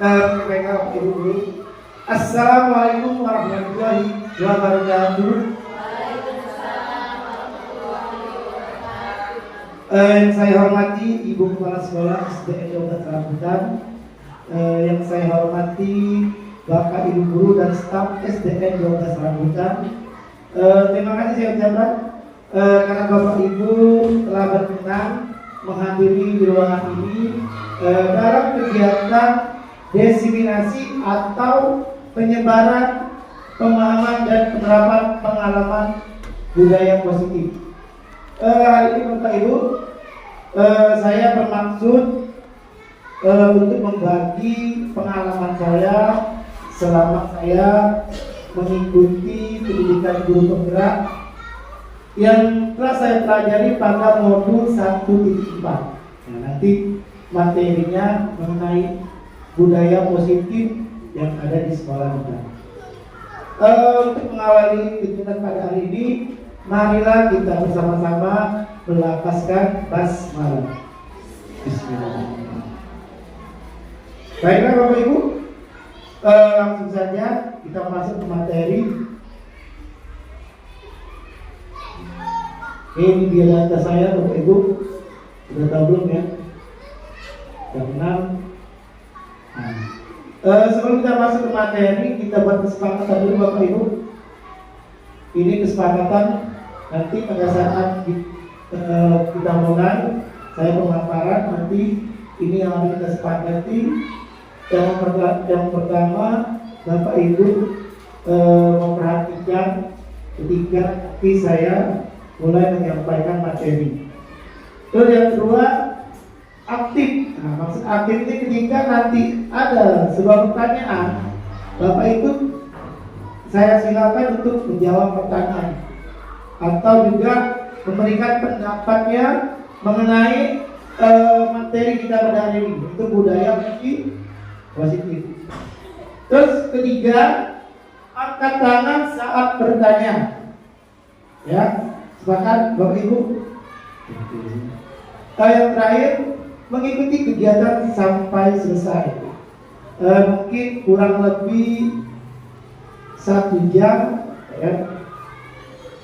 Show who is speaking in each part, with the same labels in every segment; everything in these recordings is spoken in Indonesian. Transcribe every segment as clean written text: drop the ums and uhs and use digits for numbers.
Speaker 1: Baiklah Ibu Guru. Assalamualaikum warahmatullahi wabarakatuh. Yang saya hormati Ibu Kepala Sekolah SDN Kabupaten Rambutan, yang saya hormati Bapak Ibu Guru dan staf SDN Kabupaten Rambutan. Terima kasih saya ucapkan karena Bapak Ibu telah berkenan menghadiri di ruangan ini dalam kegiatan diseminasi atau penyebaran pemahaman dan penerapan pengalaman budaya positif. Hari ini Bapak Ibu, saya bermaksud untuk membagi pengalaman saya selama saya mengikuti pendidikan guru penggerak yang telah saya pelajari pada modul 1.4. Nah, nanti materinya mengenai budaya positif yang ada di sekolah kita. Untuk mengawali kegiatan pada hari ini, marilah kita bersama-sama melafazkan basmalah. Bismillahirrahmanirrahim. Baiklah Bapak Ibu, langsung saja kita masuk ke materi. Ini di atas saya Bapak Ibu, sudah tahu belum ya? Jam 6. Sebelum kita masuk ke materi, kita buat kesepakatan dulu Bapak Ibu. Ini kesepakatan nanti pada saat kita mulai, saya pemaparan nanti ini yang harus kita sepakati. Yang pertama, Bapak Ibu memperhatikan ketika nanti saya mulai menyampaikan materi. Terus yang kedua, aktif. Nah, maksud aktif ini ketika nanti ada sebuah pertanyaan, Bapak Ibu saya silakan untuk menjawab pertanyaan atau juga memberikan pendapatnya mengenai materi kita pada hari ini, itu budaya positif. Terus ketiga, angkat tangan saat bertanya. Ya, sepakat Bapak Ibu? Yang terakhir, mengikuti kegiatan sampai selesai. Mungkin kurang lebih 1 jam, ya.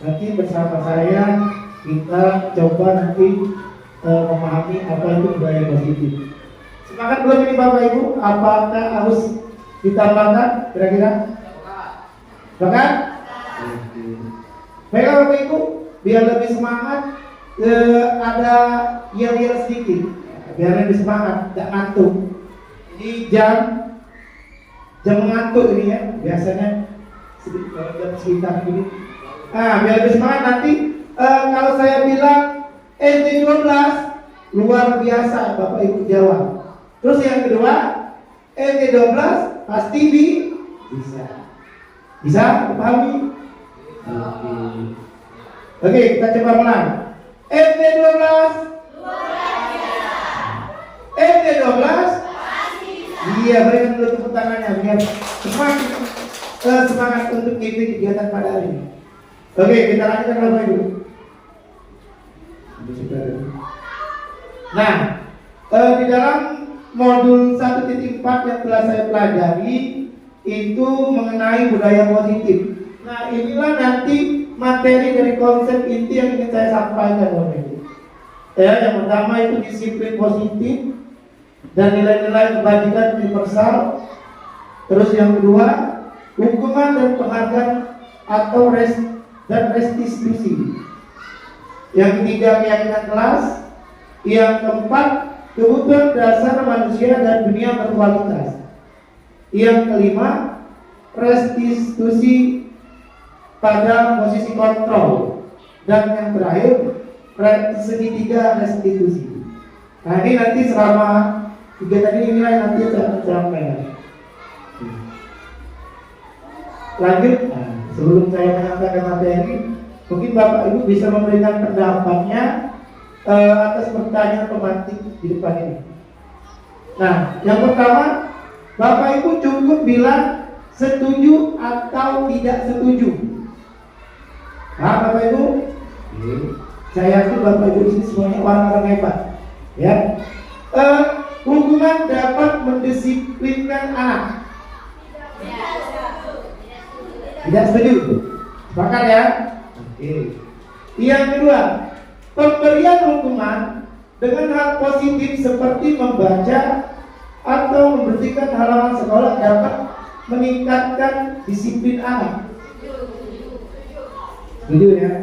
Speaker 1: Nanti bersama saya kita coba nanti memahami apa itu budaya positif. Sepakat belum ini Bapak Ibu? Apakah harus ditambahkan kira-kira? Sepakat? Baiklah Bapak Ibu, biar lebih semangat, ada yel-yel sedikit, biar lebih semangat, tidak ngantuk. Ini jam mengantuk ini ya, biasanya jam sekitar ini. Biar lebih semangat nanti kalau saya bilang NT12 luar biasa, Bapak Ibu jawab. Terus yang kedua, NT12 pasti bisa. Bisa dipahami? Oke, kita coba mulai. NT12 NT12 iya, berikan dulu tepuk tangannya biar semangat untuk mengikuti kegiatan pada hari ini. Oke, kita lanjutkan Bapak Ibu. Nah, di dalam modul 1.4 yang telah saya pelajari itu mengenai budaya positif. Nah, inilah nanti materi dari konsep inti yang ingin saya sampaikan Bapak Ibu. Ya, yang pertama itu disiplin positif dan nilai-nilai kebajikan universal. Terus yang kedua, hukuman dan penghargaan atau restitusi. Yang ketiga, keyakinan kelas. Yang keempat, kebutuhan dasar manusia dan dunia berkualitas. Yang kelima, restitusi pada posisi kontrol. Dan yang terakhir, segitiga restitusi. Nah, ini nanti selama kegiatan ini nanti saya sampaikan. Lanjut, sebelum saya menyampaikan materi, mungkin Bapak Ibu bisa memberikan pendapatnya atas pertanyaan pemantik di depan ini. Nah, yang pertama, Bapak Ibu cukup bilang setuju atau tidak setuju. Nah, Bapak Ibu, saya yakin Bapak Ibu ini semuanya orang-orang hebat. Ya, hukuman dapat mendisiplinkan anak? Tidak setuju. Sepakat ya? Oke. Yang kedua, pemberian hukuman dengan hal positif seperti membaca atau membersihkan halaman sekolah dapat meningkatkan disiplin anak. Setuju ya?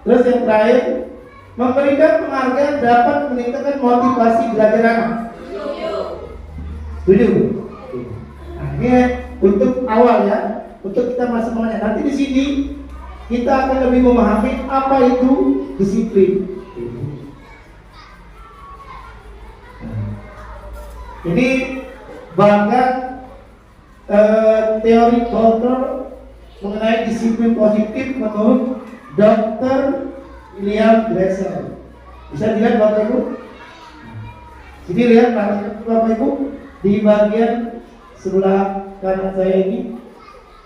Speaker 1: Terus yang terakhir, memberikan penghargaan dapat meningkatkan motivasi belajar anak. Setuju? Nah, ini untuk awal ya, untuk kita masuk mengenai. Nanti di sini kita akan lebih memahami apa itu disiplin. Ini bahkan teori Bolter mengenai disiplin positif menurut Dr. William Glasser. Bisa dilihat Bapak Ibu? Sini lihat Bapak Ibu di bagian sebelah kanan saya ini.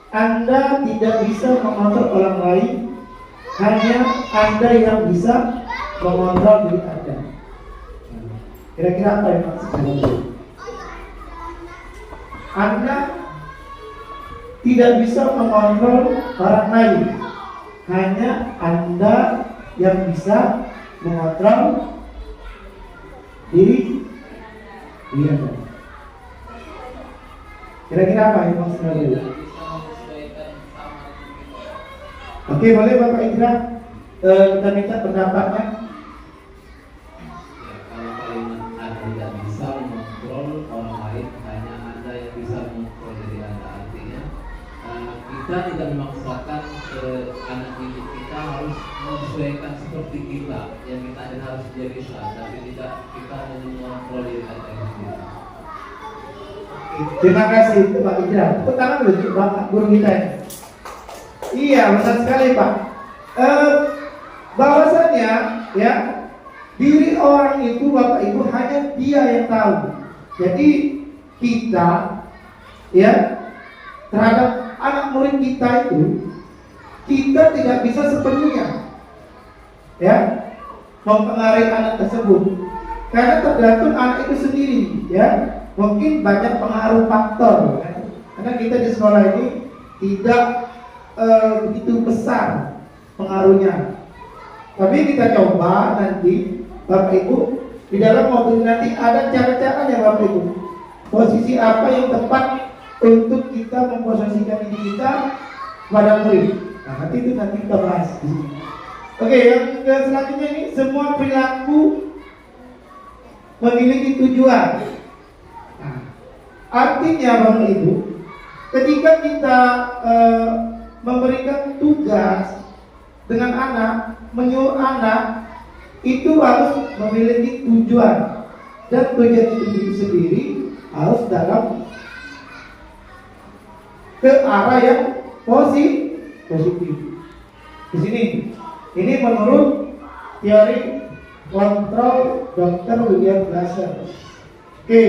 Speaker 1: Anda tidak bisa mengontrol orang lain, hanya Anda yang bisa mengontrol diri Anda. Kira-kira apa yang maksudnya? Anda tidak bisa mengontrol orang lain, hanya Anda yang bisa mengontrol diri Anda. Kira-kira apa yang maksudnya? Oke, boleh Bapak Indra kita minta pendapatnya.
Speaker 2: Kalau kalimat Anda tidak bisa mengontrol orang lain, hanya Anda yang bisa mengontrol diri Anda. Artinya kita tidak memaksakan anak didik kita harus menyesuaikan seperti kita. Yang kita ada harus jadi bisa, tapi tidak kita mengontrol diri Anda sendiri.
Speaker 1: Terima kasih Pak Indra. Tepuk tangan dulu Bapak guru kita ini. Iya, benar sekali Pak. Bahwasannya ya, diri orang itu Bapak Ibu hanya dia yang tahu. Jadi kita ya terhadap anak murid kita itu kita tidak bisa sepenuhnya ya mempengaruhi anak tersebut, karena tergantung anak itu sendiri ya. Mungkin banyak pengaruh faktor ya. Karena kita di sekolah ini tidak begitu besar pengaruhnya. Tapi kita coba nanti Bapak Ibu di dalam mobil nanti ada cara-caranya Bapak Ibu. Posisi apa yang tepat untuk kita memposisikan diri kita pada murid. Nah, nanti itu nanti kita bahas di sini. Oke, yang selanjutnya ini semua perilaku memiliki tujuan. Nah, artinya Bapak Ibu, ketika kita memberikan tugas dengan anak, menyuruh anak itu harus memiliki tujuan, dan tujuan itu sendiri harus dalam ke arah yang positif. Di sini, ini menurut teori kontrol Dr. William Glasser. Oke,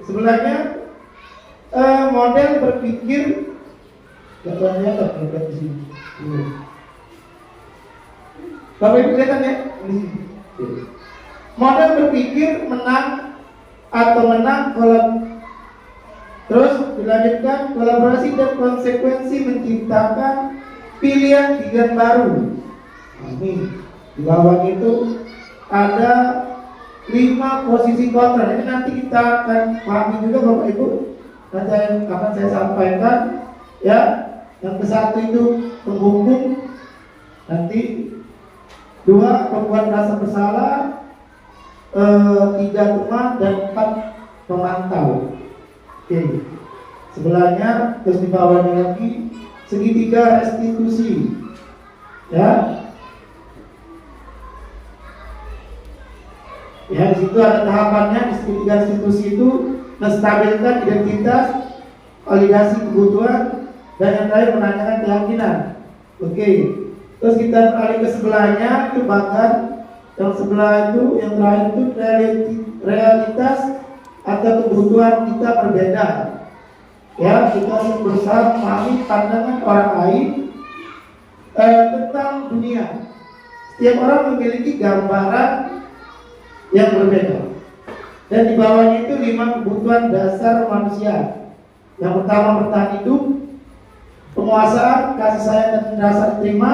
Speaker 1: sebelahnya model berpikir. Gambarnya terlihat di sini. Bapak Ibu kelihatan ya di sini. Model berpikir menang atau menang terus dilanjutkan kolaborasi dan konsekuensi menciptakan pilihan baru. Ini di bawah itu ada 5 posisi kontrol. Ini nanti kita akan pahami juga Bapak Ibu. Nanti akan saya sampaikan ya. Yang ke-1 itu penghukum, nanti 2 pembuat rasa bersalah, 3 teman, dan 4 pemantau. Oke, sebelahnya terus di bawahnya lagi segitiga restitusi, ya. Ya, di situ ada tahapannya. Di segitiga restitusi itu menstabilkan identitas, validasi kebutuhan, dan yang terakhir menanyakan keyakinan. Oke, terus kita beralih ke sebelahnya itu bahkan yang sebelah itu yang terakhir itu realitas atau kebutuhan kita berbeda. Ya, kita harus berusaha memahami pandangan orang lain tentang dunia. Setiap orang memiliki gambaran yang berbeda, Dan di bawahnya itu 5 kebutuhan dasar manusia. Yang pertama bertahan hidup, penguasaan, kasih sayang dan rasa terima.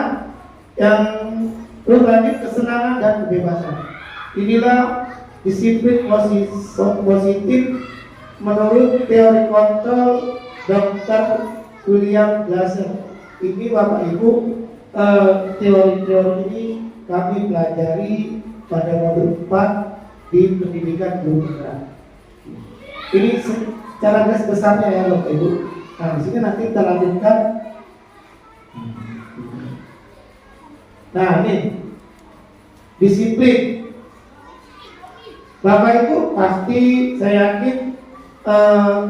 Speaker 1: Yang berlanjut kesenangan dan kebebasan. Inilah disiplin positif menurut teori kontrol Dr. William Glasser. Ini Bapak Ibu, teori-teori ini kami pelajari pada modul 4 di pendidikan guru penggerak. Ini secara garis besarnya ya Bapak Ibu. Nah di sini nanti kita lanjutkan. Nah ini disiplin. Bapak Ibu pasti saya yakin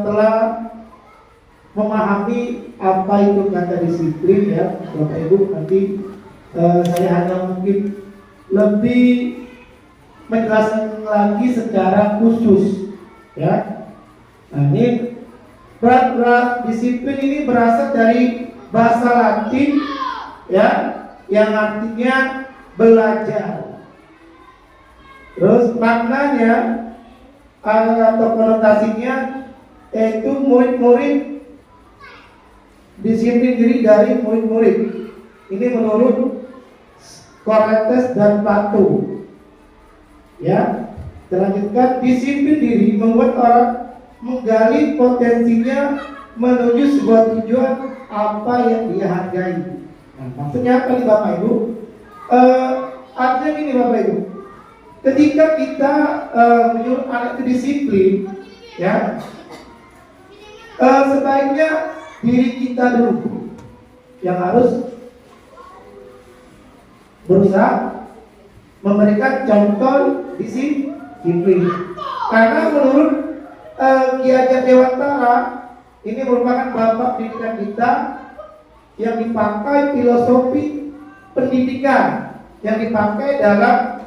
Speaker 1: telah memahami apa itu kata disiplin ya Bapak Ibu. Nanti saya hanya mungkin lebih menjelaskan lagi secara khusus ya. Nah ini berat disiplin ini berasal dari bahasa Latin ya, yang artinya belajar. Terus maknanya atau konotasinya yaitu murid-murid, disiplin diri dari murid-murid. Ini menurut Socrates dan Plato. Ya, selanjutnya disiplin diri membuat orang menggali potensinya menuju sebuah tujuan apa yang dia hargai. Nah, maksudnya apa nih Bapak Ibu? Artinya gini Bapak Ibu. Ketika kita menyuruh anak itu disiplin, ya, sebaiknya diri kita dulu yang harus berusaha memberikan contoh disiplin. Karena menurut Ki Hajar Dewantara, ini merupakan bapak pendidikan kita yang dipakai filosofi pendidikan yang dipakai dalam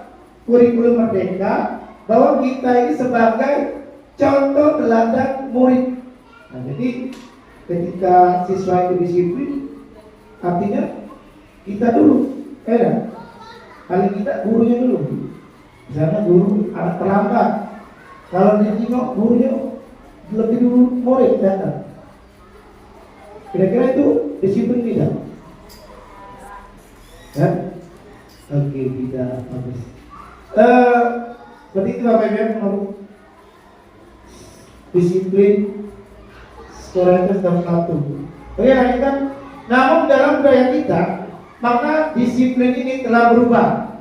Speaker 1: kurikulum Merdeka, bahwa kita ini sebagai contoh teladan murid. Nah, jadi ketika siswa itu disiplin, artinya kita dulu, paling kita gurunya dulu. Misalnya guru anak terlambat, kalau dia nengok gurunya lebih dulu murid datang. Kira-kira itu disiplin tidak? Ya? Oke, tidak bagus. Seperti itu Bapak Ibu menurut disiplin Socrates dan Plato. Oke, lanjutkan. Namun dalam budaya kita, maka disiplin ini telah berubah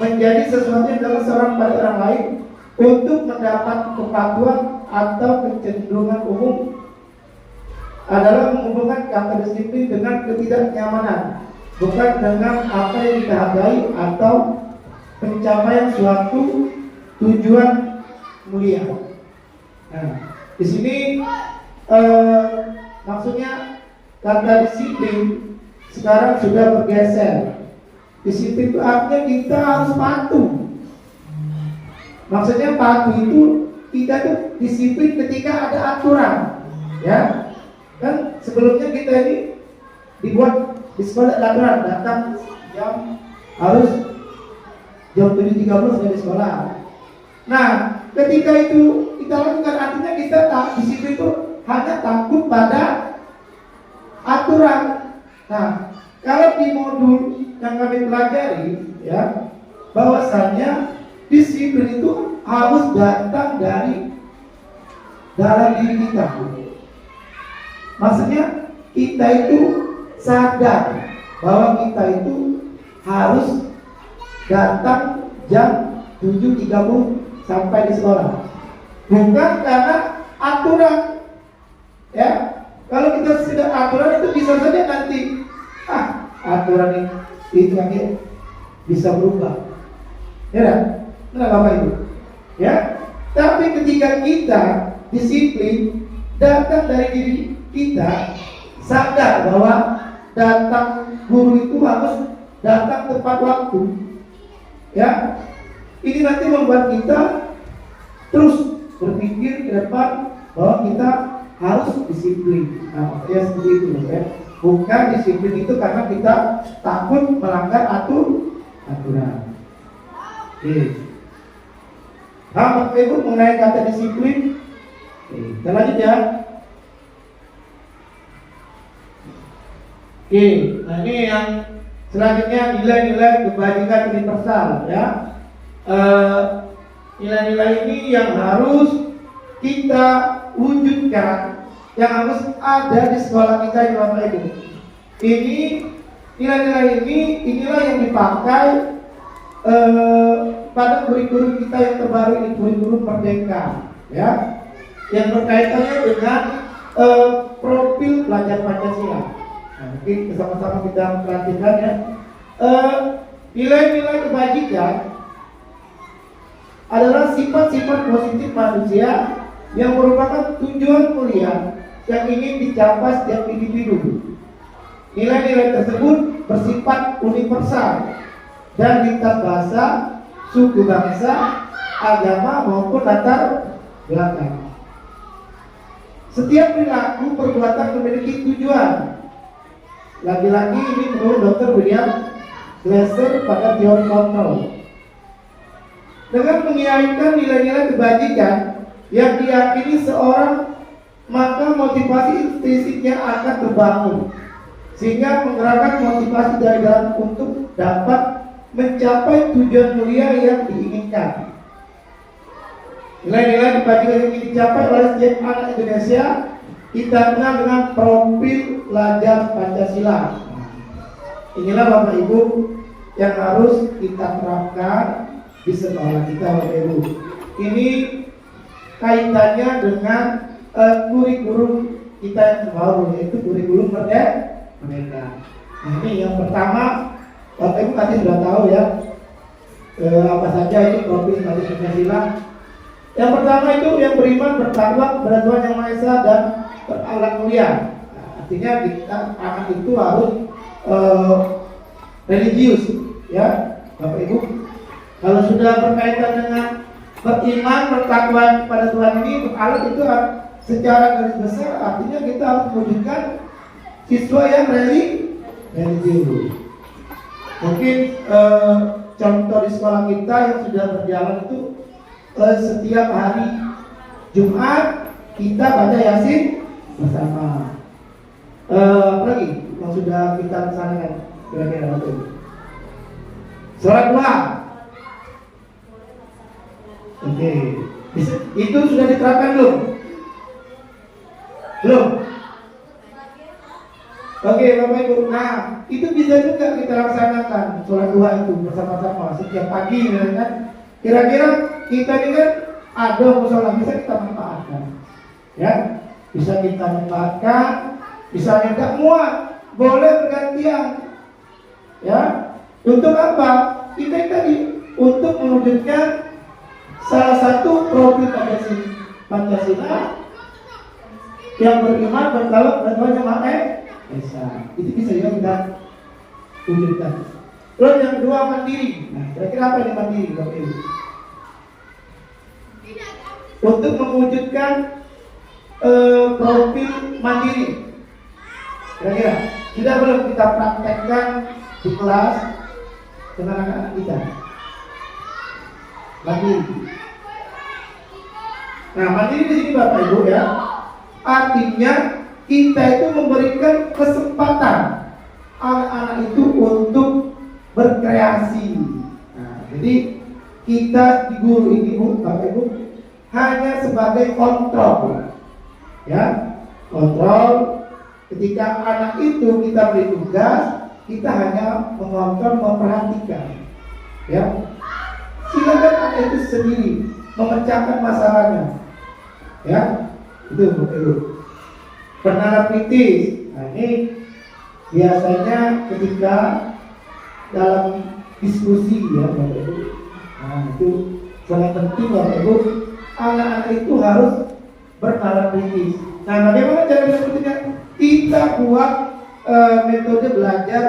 Speaker 1: menjadi sesuatu yang dalam seorang pada orang lain untuk mendapat kepatuhan atau kecenderungan umum adalah menghubungkan kata disiplin dengan ketidaknyamanan, bukan dengan apa yang kita hargai atau pencapaian suatu tujuan mulia. Nah, di sini maksudnya kata disiplin sekarang sudah bergeser. Disiplin itu artinya kita harus patuh. Maksudnya patuh itu kita tuh disiplin ketika ada aturan, ya. Kan sebelumnya kita ini dibuat di sekolah ada aturan, datang jam harus jam 7.30 sudah di sekolah. Nah, ketika itu kita lakukan, artinya kita disiplin itu hanya takut pada aturan. Nah, kalau di modul yang kami pelajari, ya, bahwasanya disiplin itu harus datang dari dalam diri kita. Maksudnya kita itu sadar bahwa kita itu harus datang jam 7.30 sampai di sekolah, bukan karena aturan. Ya, kalau kita sudah aturan itu bisa saja nanti aturan itu nanti bisa berubah. Ya, nah Bapak Ibu. Ya, tapi ketika kita disiplin datang dari diri kita, sadar bahwa datang guru itu harus datang tepat waktu. Ya, ini nanti membuat kita terus berpikir ke depan bahwa kita harus disiplin. Nah, maksudnya seperti itu ya. Bukan disiplin itu karena kita takut melanggar aturan. Oke. Bapak Ibu mengenai kata disiplin. Oke, kita lanjut ya. Oke, nah ini yang selanjutnya nilai-nilai kebajikan universal ya. Nilai-nilai ini yang harus kita wujudkan, yang harus ada di sekolah kita ya Bapak Ibu. Ini nilai-nilai ini inilah yang dipakai pada kurikulum kita yang terbaru ini, kurikulum Merdeka ya, yang berkaitannya dengan profil pelajar Pancasila. Nah, mungkin bersama-sama kita perhatikan ya. Nilai-nilai kebajikan adalah sifat-sifat positif manusia yang merupakan tujuan mulia yang ingin dicapai setiap individu. Nilai-nilai tersebut bersifat universal dan lintas bahasa, suku bangsa, agama maupun latar belakang. Setiap perilaku perbuatan memiliki tujuan. Lagi-lagi ini menurut Dr. William Glasser pada teori kontrol. Dengan mengiakan nilai-nilai kebajikan yang diyakini seorang, maka motivasi intrinsiknya akan terbangun, sehingga menggerakkan motivasi dari dalam untuk dapat mencapai tujuan mulia yang diinginkan. Nilai-nilai kebajikan yang ingin dicapai oleh setiap anak Indonesia kita kenal dengan profil pelajar Pancasila. Inilah Bapak Ibu yang harus kita terapkan di sekolah kita Bapak Ibu. Ini kaitannya dengan kurikulum kita yang baru, yaitu kurikulum Merdeka. Nah, ini yang pertama, Bapak Ibu tadi sudah tahu ya apa saja ini profil pelajar Pancasila. Yang pertama itu yang beriman, bertakwa kepada Tuhan Yang Maha Esa dan berakhlak mulia. Nah, artinya kita anak itu harus religius ya Bapak Ibu. Kalau sudah berkaitan dengan beriman, bertakwa kepada Tuhan ini, berakhlak itu secara garis besar artinya kita harus mewujudkan siswa yang religius. Mungkin contoh di sekolah kita yang sudah berjalan itu setiap hari Jumat kita baca Yasin bersama. Apa lagi yang sudah kita laksanakan kira-kira waktu itu? Sholat duha. Oke, itu sudah diterapkan belum? Belum. Oke, Bapak Ibu. Nah, itu bisa juga kita laksanakan sholat duha itu bersama-sama setiap pagi, kan? Kira-kira kita ini kan ada musola, bisa kita manfaatkan, ya, bisa kita manfaatkan. Misalnya nggak muat, boleh bergantian, ya. Untuk apa? Kita tadi untuk mewujudkan salah satu profil Pancasila yang beriman, bertakwa dan Tuhan Yang Maha Esa. Itu bisa juga kita wujudkan. Terus yang kedua mandiri. Nah, kira-kira apa ini mandiri, Bapak Ibu? Untuk mewujudkan profil mandiri, kira-kira sudah belum kita praktekkan di kelas dengan anak-anak kita? Mandiri. Nah, mandiri di sini Bapak Ibu ya, artinya kita itu memberikan kesempatan anak-anak itu untuk berkreasi. Nah, jadi kita di guru ini Bapak Ibu hanya sebagai kontrol, ya, kontrol. Ketika anak itu kita beri tugas, kita hanya mengontrol, memperhatikan, ya. Silakan anak itu sendiri memecahkan masalahnya, ya. Itu Bapak Ibu. Bernalar kritis. Nah, ini biasanya ketika dalam diskusi ya Bapak Ibu. Nah, itu sangat penting Bapak Ibu. Anak-anak itu harus bernalar kritis. Nah, bagaimana cara berikutnya? Kita buat metode belajar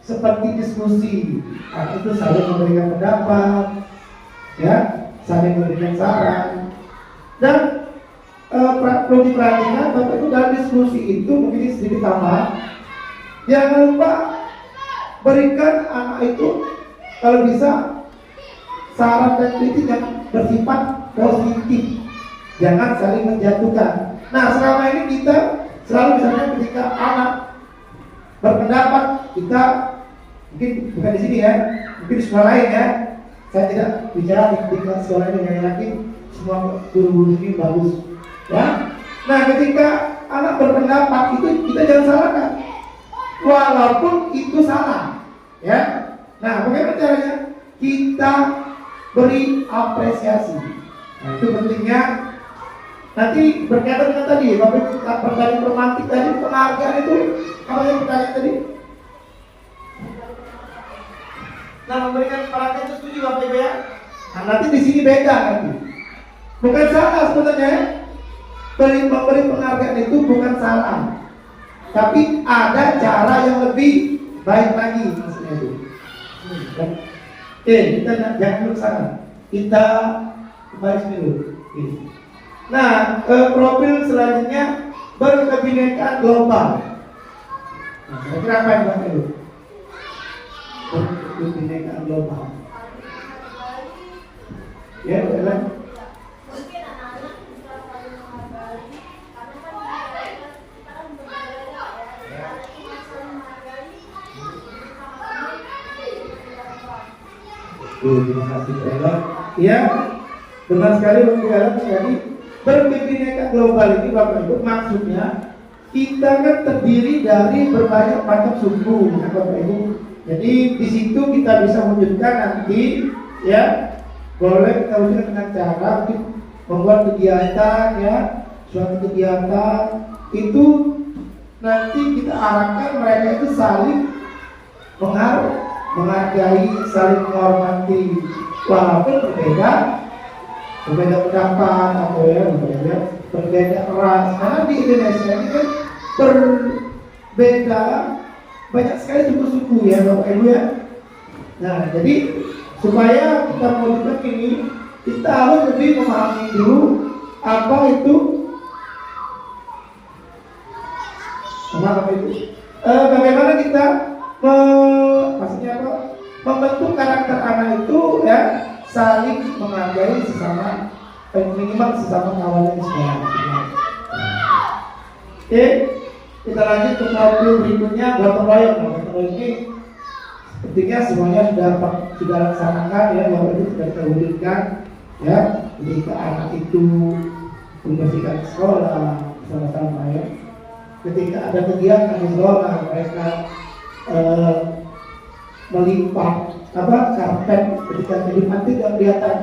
Speaker 1: seperti diskusi. Nah, itu saling memberikan pendapat, ya, saling memberikan saran. Dan perlu diperhatikan Bapak Ibu, dalam diskusi itu mungkin sedikit tambah. Jangan lupa berikan anak itu kalau bisa saran dan kritik yang bersifat positif, jangan saling menjatuhkan. Nah, selama ini kita selalu misalnya ketika anak berpendapat, kita mungkin bukan di sini ya, mungkin di sekolah lain ya, saya tidak bicara di sekolah ini, yang yakin semua guru-guru ini bagus ya. Nah, ketika anak berpendapat itu kita jangan salahkan, walaupun itu salah ya. Nah, bagaimana caranya? Kita beri apresiasi. Nah, itu pentingnya. Nanti berkaitan dengan tadi, Bapak pertanyaan romantik tadi, penghargaan itu apa yang pertanyaan tadi? Nah, memberikan perhatian itu setuju Bapak Ibu ya. Nah, nanti di sini beda nanti. Bukan salah sebenarnya. Memberi penghargaan itu bukan salah, tapi ada cara yang lebih baik lagi maksudnya itu. Oke, kita jangan dulu sana. Kita kembali sini dulu. Nah, profil selanjutnya berkebinekaan global. Nah, kira-kira apa yang Bapak Ibu? Berkebinekaan global. Ya, betul. Terima kasih Taylor. Ya, benar sekali Bapak Ibu. Jadi berkebinekaan global ini Bapak Ibu maksudnya kita kan terdiri dari berbagai macam suku, ya, Bapak Ibu. Jadi di situ kita bisa wujudkan nanti, ya, boleh kita wujudkan dengan cara membuat kegiatan, ya, suatu kegiatan itu nanti kita arahkan mereka itu saling menghargai, saling menghormati, walaupun berbeda pendapat atau ya berbeda ras. Karena di Indonesia ini kan berbeda banyak sekali suku-suku ya Bapak Ibu ya. Nah, jadi supaya kita mewujudkan ini, kita harus lebih memahami dulu apa itu Bapak Ibu. Bagaimana kita maksudnya apa? Membentuk karakter anak itu ya saling menghargai sesama, minimal sesama kawan di sekolah. Oke, kita lanjut ke profil berikutnya, gotong royong. Gotong royong ini sepertinya semuanya sudah laksanakan ya, bahwa itu sudah terwujudkan ya. Ketika anak itu membersihkan sekolah bersama-sama ya. Ketika ada kegiatan di sekolah, mereka melimpah karpet ketika menikmati tidak kelihatan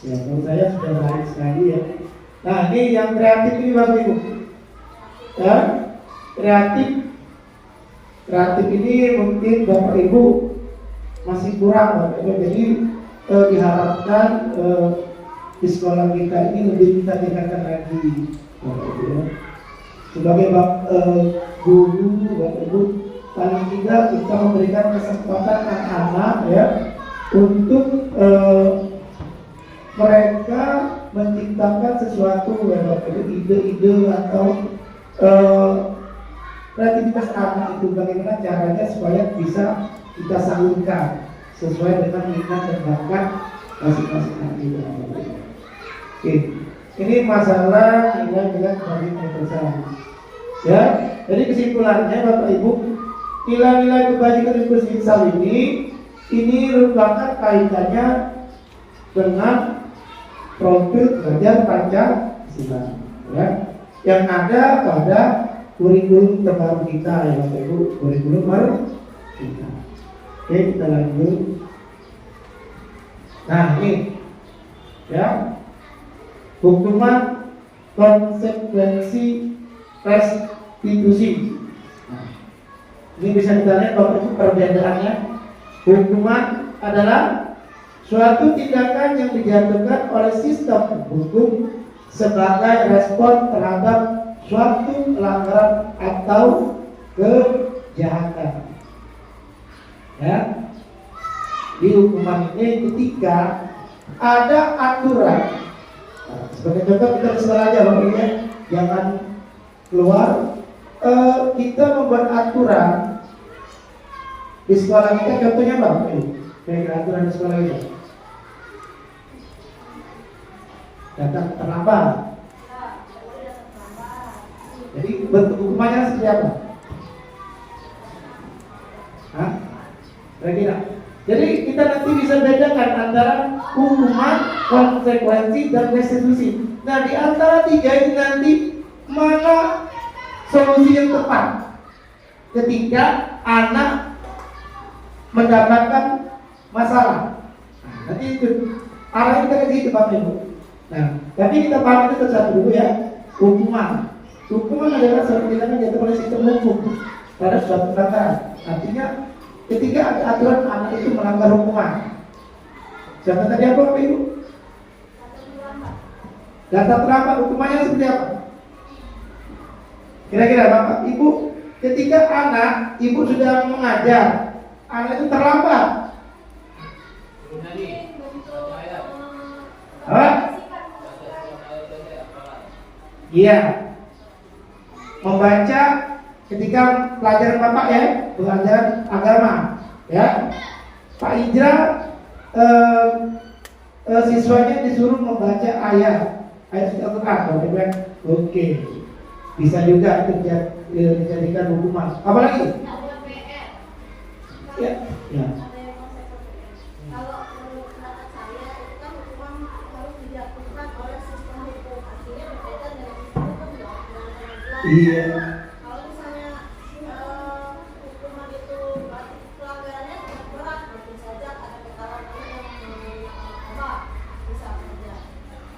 Speaker 1: ya, menurut saya sudah baik sekali ya. Nah, ini yang kreatif ini Bapak Ibu ya, kreatif ini mungkin Bapak Ibu masih kurang Bapak Ibu. Jadi diharapkan di sekolah kita ini lebih kita tingkatkan lagi Bapak Ibu ya. Sebagai guru Bapak Ibu, paling tidak kita memberikan kesempatan anak-anak ya untuk mereka menciptakan sesuatu ya Bapak Ibu, ide-ide atau kreativitas anak itu, bagaimana caranya supaya bisa kita salurkan sesuai dengan minat dan bakat masing-masing anak itu. Oke, ini masalah nilai-nilai dari perusahaan ya. Jadi kesimpulannya Bapak Ibu, nilai-nilai kebajikan universal ini merupakan kaitannya dengan profil belajar Pancasila ya, yang ada pada kurikulum terbaru kita ya Bapak Ibu, kurikulum baru kita. Oke, kita lanjut. Nah, ini ya, hukuman konsekuensi restitusi. Nah, ini bisa kita lihat Bapak Ibu perbedaannya. Hukuman adalah suatu tindakan yang dijatuhkan oleh sistem hukum sebagai respon terhadap suatu pelanggaran atau kejahatan. Ya, di hukuman ini ketika ada aturan. Nah, sebagai contoh kita sekolah aja Bapak Ibu ya, jangan keluar. Kita membuat aturan di sekolah kita, contohnya Bapak Ibu, aturan di sekolah kita. Datang terlambat. Jadi bentuk hukumannya seperti apa? Hah? Kira-kira. Jadi kita nanti bisa bedakan antara hukuman, konsekuensi, dan restitusi. Nah, di antara tiga ini nanti mana solusi yang tepat ketika anak mendapatkan masalah? Nah, nanti itu arahnya kita ke situ Bapak Ibu. Nah, tapi kita paham itu satu dulu ya. Hukuman. Hukuman adalah suatu tindakan yang jatuh oleh sistem hukum terhadap suatu pelanggaran. Artinya ketika ada aturan anak itu melanggar hukuman. Contoh tadi apa Bapak Ibu? Datang terlambat, hukumannya seperti apa? Kira-kira Bapak Ibu, ketika anak Ibu sudah mengajar, anak itu terlambat. Apa? Iya. Membaca ketika pelajaran Bapak ya, pelajaran agama, ya. Pak Indra siswanya disuruh membaca ayat suci Al-Quran. Oke, bisa juga itu dijadikan hukuman. Apalagi? Ya, ya.
Speaker 3: Kalau menurut pendapat saya itu kan hukuman harus dijatuhkan oleh sistem hukum, artinya berbeda dengan sistem hukum dong.
Speaker 1: Iya.
Speaker 3: Kalau misalnya hukuman itu pelanggarannya sangat berat, mungkin saja ada kesalahan yang apa bisa saja.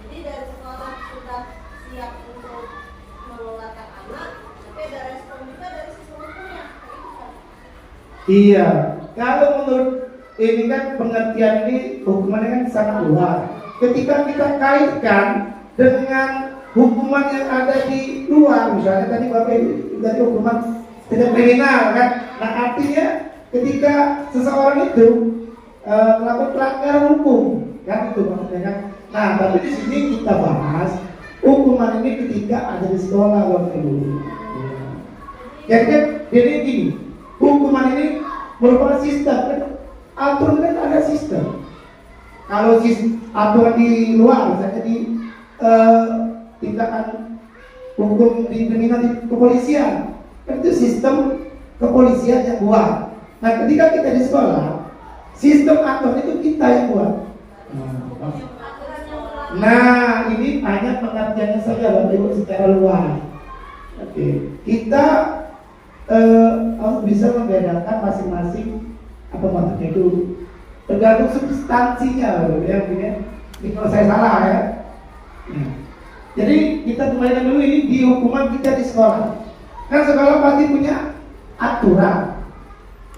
Speaker 3: Jadi dari sekolah sudah siap untuk mengeluarkan anak, tapi ada respon juga dari sistem hukumnya.
Speaker 1: Iya. Kalau menurut ini kan pengertian ini hukumannya kan sangat luas. Ketika kita kaitkan dengan hukuman yang ada di luar, misalnya tadi Bapak Ibu tadi hukuman tidak kriminal kan. Nah artinya ketika seseorang itu melakukan pelanggaran hukum kan itu maksudnya kan. Nah tapi di sini kita bahas hukuman ini ketika ada di sekolah Bapak Ibu. Jadi kan jadi gini, hukuman ini merupakan sistem kan. Aturan kan ada sistem. Kalau aturan di luar, misalnya di tindakan hukum di kriminal di kepolisian, kan itu sistem kepolisian yang buat. Nah, ketika kita di sekolah, sistem aturan itu kita yang buat. Nah, ini hanya pengertiannya saja Bapak Ibu secara luas. Oke, kita harus bisa membedakan masing-masing apa maksudnya itu tergantung substansinya ya mungkin ini kalau saya salah ya. Jadi kita kembalikan dulu ini di hukuman kita di sekolah. Kan sekolah pasti punya aturan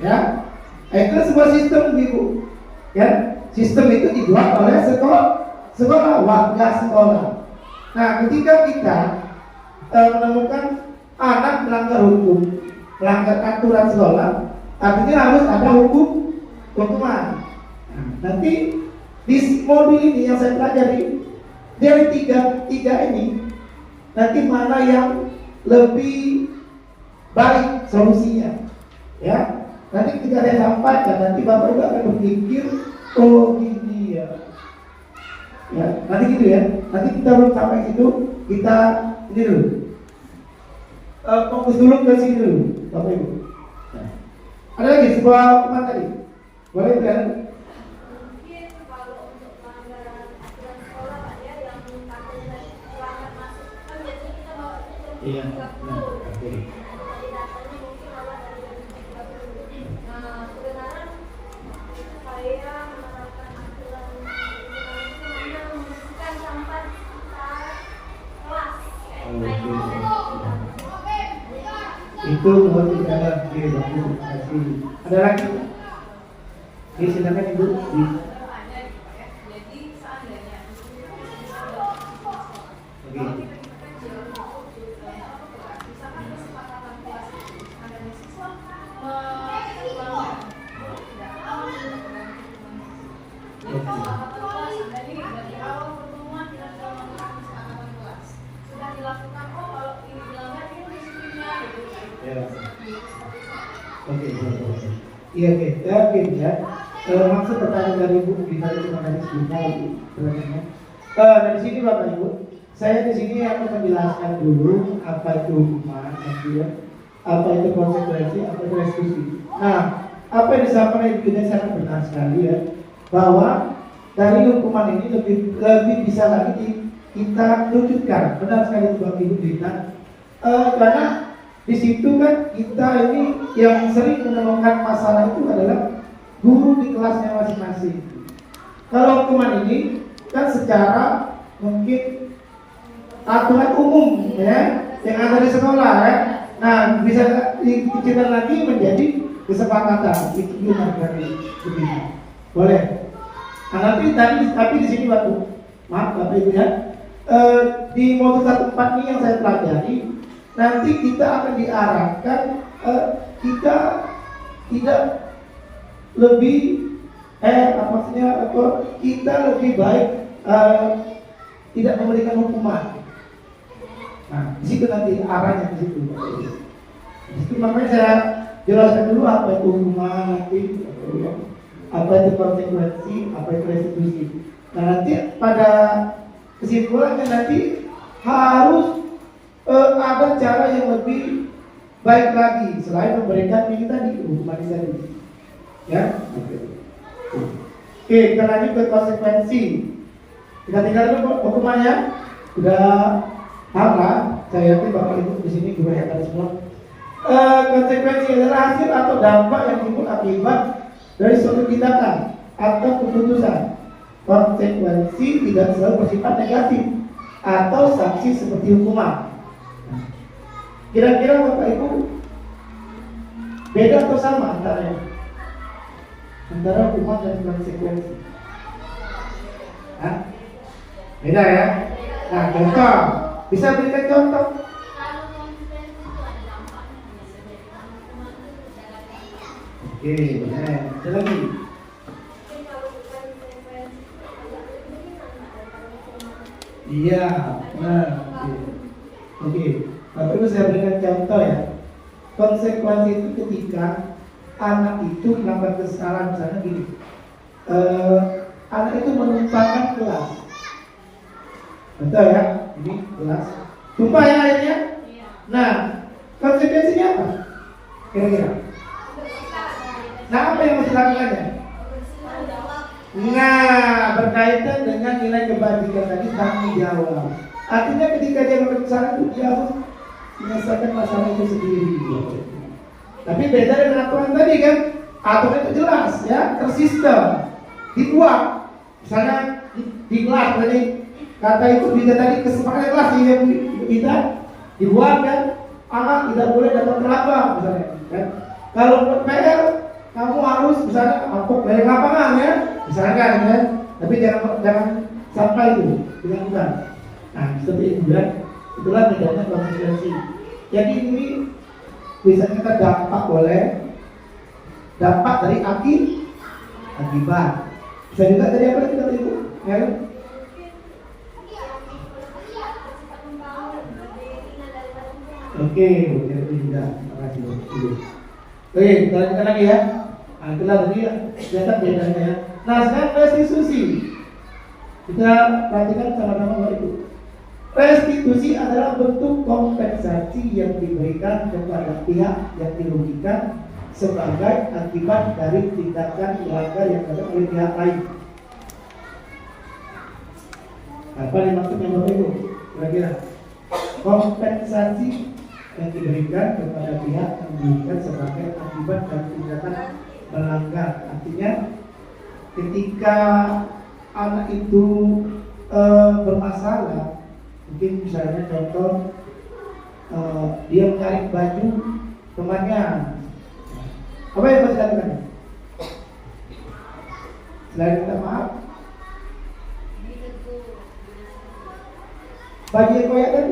Speaker 1: ya. Itu sebuah sistem Ibu ya. Sistem itu dibuat oleh sekolah warga sekolah. Nah ketika kita menemukan anak melanggar hukum, melanggar aturan sekolah, artinya harus ada hukuman. Nah, nanti di modul ini yang saya pelajari dari tiga ini, nanti mana yang lebih baik solusinya, ya. Nanti ketika saya sampaikan, nanti Bapak Ibu akan berpikir, oh gini ya. Ya, nanti gitu ya. Nanti kita belum sampai situ, kita ini dulu. Fokus dulu ke sini dulu, Bapak Ibu. Ada lagi sebuah hukuman tadi? Boleh kan?
Speaker 3: Mungkin kalau untuk pelanggaran aturan sekolah Pak ya yang katanya pelanggar masuk kan biasanya kita bawanya jam 30.
Speaker 1: Iya. Nah, oke.
Speaker 3: Dari datanya mungkin awal dari jam 30. Nah sebenarnya saya menerapkan aturan itu hanya membersihkan sampah saat kelas.
Speaker 1: Itu mohon dicatat di Bapak kasih. Ada lagi? Oke, silakan Ibu.
Speaker 3: Jadi seandainya
Speaker 1: Oke.
Speaker 3: misalkan kesepakatan kelas ada siswa dari awal pertemuan tidak melakukan kesepakatan kelas sudah dilakukan kalau ini dilanggar ini disiplinnya gitu.
Speaker 1: Ya. Oke. Iya oke. Ya oke ya. Maksud pertanyaan dari Ibu bisa terima kasih sebentar pertanyaannya. Dari sini Bapak Ibu, saya di sini akan menjelaskan dulu apa itu hukuman, apa itu konsekuensi, apa itu restitusi. Nah, apa yang disampaikan Ibu sangat benar sekali ya, bahwa dari hukuman ini lebih bisa lagi kita wujudkan. Benar sekali Bapak Ibu Dita. Karena di situ kan kita ini yang sering menemukan masalah itu adalah guru di kelasnya masing-masing. Kalau hukuman ini kan secara mungkin aturan umum ya yang ada di sekolah ya. Nah bisa dikecilkan lagi menjadi kesepakatan itu gimana begini. Boleh. Nah, tapi di sini Bapak, maaf Bapak Ibu ya, di modul 14 ini yang saya pelajari, nanti kita akan diarahkan kita tidak lebih kita lebih baik tidak memberikan hukuman. Nah, di situ nanti arahnya di situ. Di situ makanya saya jelaskan dulu apa itu hukuman nanti, apa itu konsekuensi, apa itu restitusi. Nah, nanti pada kesimpulannya nanti harus ada cara yang lebih baik lagi selain memberikan ini tadi hukuman ini tadi. Ya, oke, kita lanjut ke konsekuensi. Kita tinggal dulu hukumannya. Sudah apa? Saya yakin Bapak Ibu di sini juga ya tadi semua. Konsekuensi adalah hasil atau dampak yang timbul akibat dari suatu tindakan atau keputusan. Konsekuensi tidak selalu bersifat negatif atau sanksi seperti hukuman. Kira-kira Bapak Ibu beda atau sama antara hukuman dan konsekuensi? Hah? Beda ya? Nah, contoh, bisa berikan contoh? Oke, ada lagi? Iya, nah, oke. Bapak Ibu saya berikan contoh ya. Konsekuensi itu ketika anak itu melakukan kesalahan, misalnya gini, anak itu menumpahkan gelas. Betul ya? Ini gelas. Tumpah ya airnya? Nah, konsekuensinya apa? Kira-kira? Nah, apa yang harus dilakukannya? Nah, berkaitan dengan nilai kebajikan tadi, tanggung jawab. Artinya ketika dia melakukan kesalahan itu dia harus menyelesaikan masalah itu sendiri. Tapi beda dengan aturan tadi kan, aturan itu jelas ya, tersistem, dibuat. Misalnya di kelas tadi kata itu bisa tadi kesepakatan kelas yang kita dibuat kan, anak tidak boleh datang terlambat misalnya. Kan? Kalau buat PR kamu harus misalnya aku dari lapangan ya, misalkan ya, tapi jangan sampai itu dilakukan. Nah seperti itu kan, itulah bedanya konsekuensi. Jadi ini bisa kita dampak dari akibat. Bisa juga dari apa kita itu? Ya. Oke, tidak. Terima kasih. Oke, kita lanjutkan lagi ya. Nah, itulah tadi kelihatan bedanya ya. Nah, sekarang restitusi. Kita perhatikan sama-sama Bapak Ibu. Restitusi adalah bentuk kompensasi yang diberikan kepada pihak yang dirugikan sebagai akibat dari tindakan melanggar yang dilakukan oleh pihak lain. Apa yang maksudnya Bapak Ibu? Kira-kira kompensasi yang diberikan kepada pihak yang dirugikan sebagai akibat dari tindakan melanggar. Artinya ketika anak itu bermasalah, mungkin misalnya contoh dia menarik baju temannya, apa yang harus dilakukan? Selain minta maaf, baju yang koyak kan?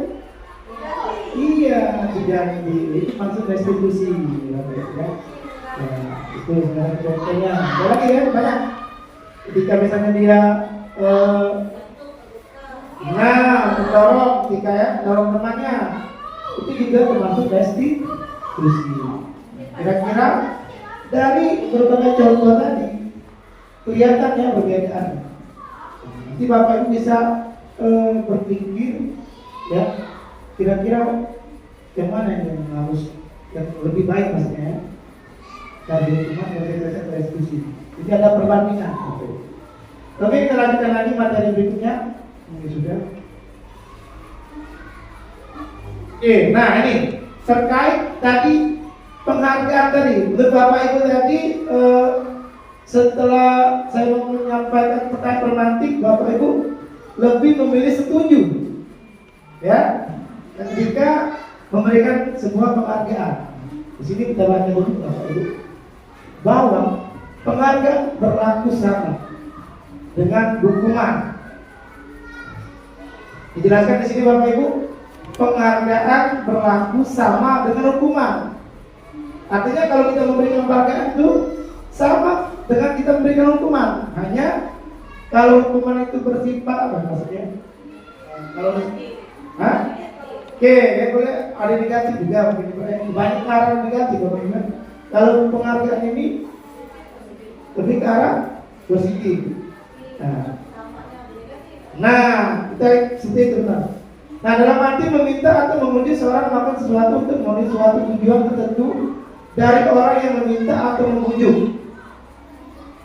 Speaker 1: Iya, diganti. Itu maksud restitusi, ya. Itu sebenarnya contohnya. Ada lagi ya, banyak. Ketika misalnya dia mendorong, ketika ya dorong temannya, itu juga termasuk restitusi. Kira-kira dari berbagai contoh tadi kelihatan ya perbedaan. Nanti Bapak Ibu bisa berpikir ya kira-kira yang mana yang harus yang lebih baik maksudnya ya, dari hukuman dan restitusi. Jadi ada perbandingan. Oke, kita lanjutkan lagi materi berikutnya. Ini sudah. Nah ini terkait tadi penghargaan tadi. Menurut Bapak Ibu tadi setelah saya menyampaikan terkait pemantik, Bapak Ibu lebih memilih setuju, ya, ketika memberikan sebuah penghargaan. Di sini kita baca dulu Bapak Ibu bahwa penghargaan berlaku sama dengan hukuman. Dijelaskan di sini Bapak Ibu, penghargaan berlaku sama dengan hukuman. Artinya kalau kita memberikan penghargaan itu sama dengan kita memberikan hukuman. Hanya kalau hukuman itu bersifat apa maksudnya? Kalau Oke, ya boleh ada negatif juga mungkin banyak arah negatif Bapak Ibu. Kalau penghargaan ini lebih ke arah positif. Nah, kita seperti itu benar. Nah, dalam arti meminta atau memuji seorang melakukan sesuatu untuk memenuhi suatu tujuan tertentu dari orang yang meminta atau memujuk.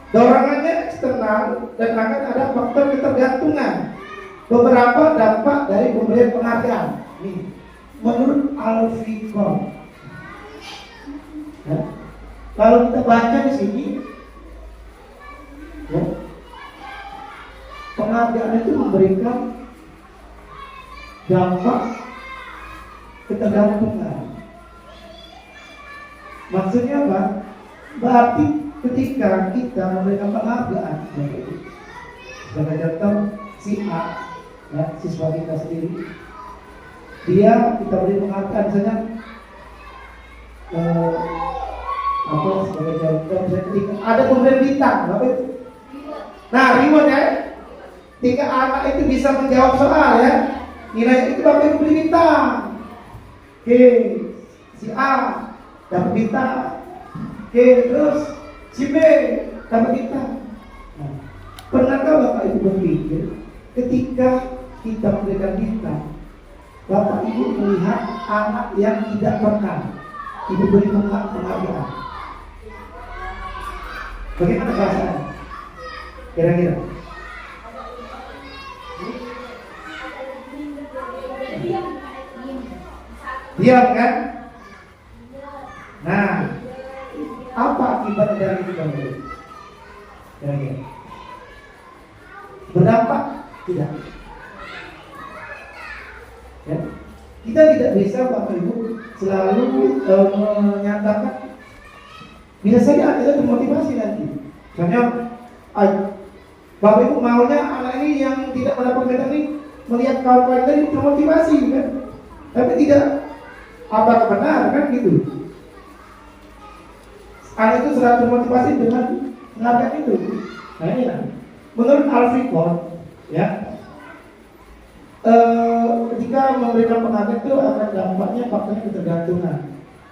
Speaker 1: Dorongannya eksternal dan akan ada faktor ketergantungan. Beberapa dampak dari pemberian penghargaan. Nih, menurut Alfikon, ya, kalau kita baca di sini, ya, penghargaan itu memberikan dampak ketergantungan. Maksudnya apa? Berarti ketika kita memberikan penghargaan, sebagai contoh si A, ya, siswa kita sendiri, dia kita beri penghargaan misalnya apa sebagai contoh misalnya ketika ada pemberian bintang, apa itu? Nah, reward ya. Ketika anak itu bisa menjawab soal ya, nilai itu Bapak Ibu beri bintang. Oke, si A dapat bintang. Oke, terus si B dapat bintang. Nah, pernahkah Bapak Ibu berpikir ketika kita memberikan bintang, Bapak Ibu melihat anak yang tidak pernah Ibu beri penghargaan? Bagaimana perasaan? Kira-kira? Diam kan? Nah, apa akibat dari itu Bapak Ibu? Kira-kira? Berdampak? Tidak. Ya. Kita tidak bisa Bapak Ibu selalu menyatakan. Bisa saja kita termotivasi nanti. Misalnya Bapak Ibu maunya anak ini yang tidak mendapatkan ini melihat kawan-kawan tadi termotivasi kan? Tapi tidak apa benar kan gitu. Anak itu selalu termotivasi dengan penghargaan itu. Nah ini lah. Menurut Alfikon, ya, ketika memberikan penghargaan itu akan dampaknya faktornya ketergantungan.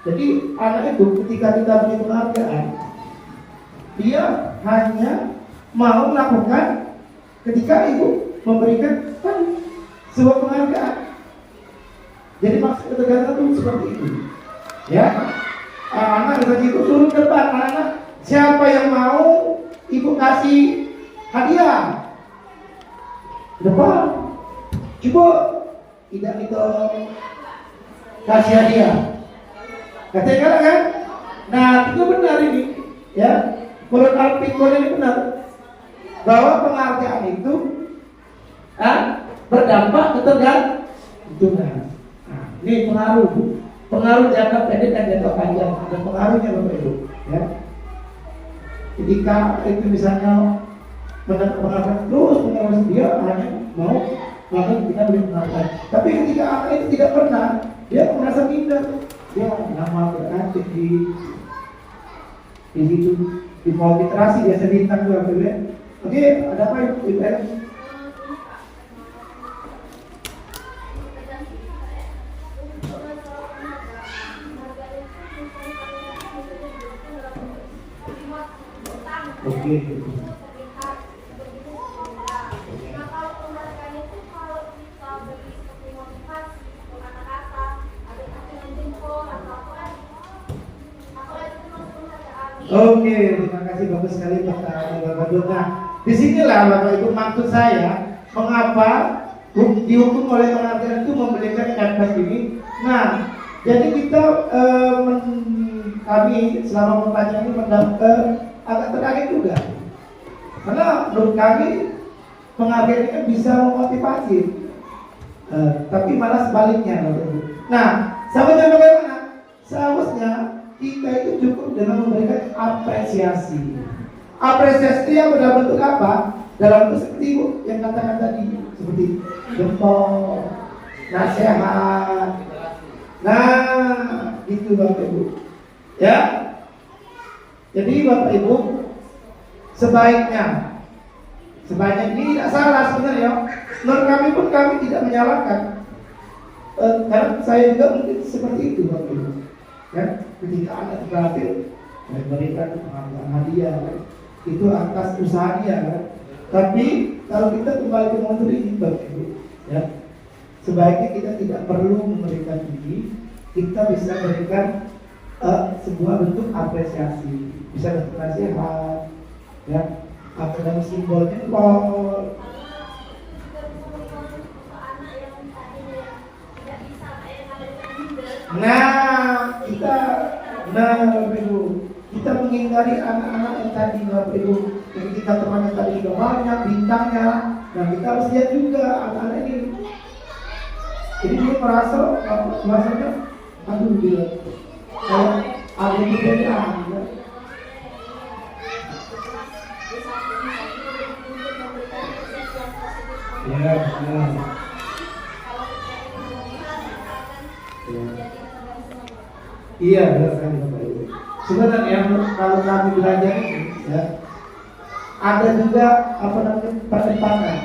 Speaker 1: Jadi anak itu ketika kita beri penghargaan, dia hanya mau melakukan ketika ibu memberikan sebuah penghargaan. Jadi maksud ketergantungan itu seperti itu. Ya, anak itu turun ke depan, anak siapa yang mau ibu kasih hadiah depan, coba tidak itu kasih hadiah. Katakan kan? Nah itu benar ini, ya. Menurut Alfikon ini benar bahwa penghargaan itu berdampak ketergantungan. Nah, ini pengaruh jangka pendek dan jangka panjang. Ada pengaruhnya Bapak Ibu, ya. Ketika itu misalnya penghargaan terus dia hanya mau maka kita beri penghargaan. Tapi ketika anak itu tidak pernah, dia merasa minder, dia nama beraktif di situ di bawah literasi biasa bintang juga gitu ya. Oke, ada apa Ibu? Oke.
Speaker 3: Nah, kalau penghargaan itu kalau
Speaker 1: Oke, terima kasih bagus sekali Bapak Dul. Nah, disinilah Bapak Ibu maksud saya mengapa dihukum oleh pengadilan itu memberikan efek ini. Nah, jadi kita kami selama membaca ini agak terkaget juga, karena menurut kami penghargaan ini kan bisa memotivasi, tapi malah sebaliknya. Nah, sahabatnya bagaimana? Seharusnya kita itu cukup dengan memberikan apresiasi. Apresiasi itu yang dalam bentuk apa? Dalam bentuk seperti yang katakan tadi, seperti jempol, nasihat. Nah, itu Bapak Ibu. Ya. Jadi Bapak Ibu, sebaiknya ini tidak salah sebenarnya. Menurut kami pun kami tidak menyalahkan. Karena saya juga mungkin seperti itu Bapak Ibu. Ya, ketika anak berhasil memberikan penghargaan hadiah, itu atas usaha dia kan. Tapi kalau kita kembali ke modul ini Bapak Ibu, ya, sebaiknya kita tidak perlu memberikan ini. Kita bisa berikan sebuah bentuk apresiasi, bisa bentuk nasihat, ya, apa dalam simbolnya jempol. Nah, Bapak Ibu, kita menghindari anak-anak yang tadi Bapak Ibu, yang kita temannya tadi juga banyak bintangnya. Nah, kita harus lihat juga anak-anak ini. Jadi dia merasanya, aduh dia, kalau ada yang berbeda. Ya. Iya, benar sekali Bapak Ibu. Sebenarnya kalau kami belajar ini, ya, ada juga pertimbangan,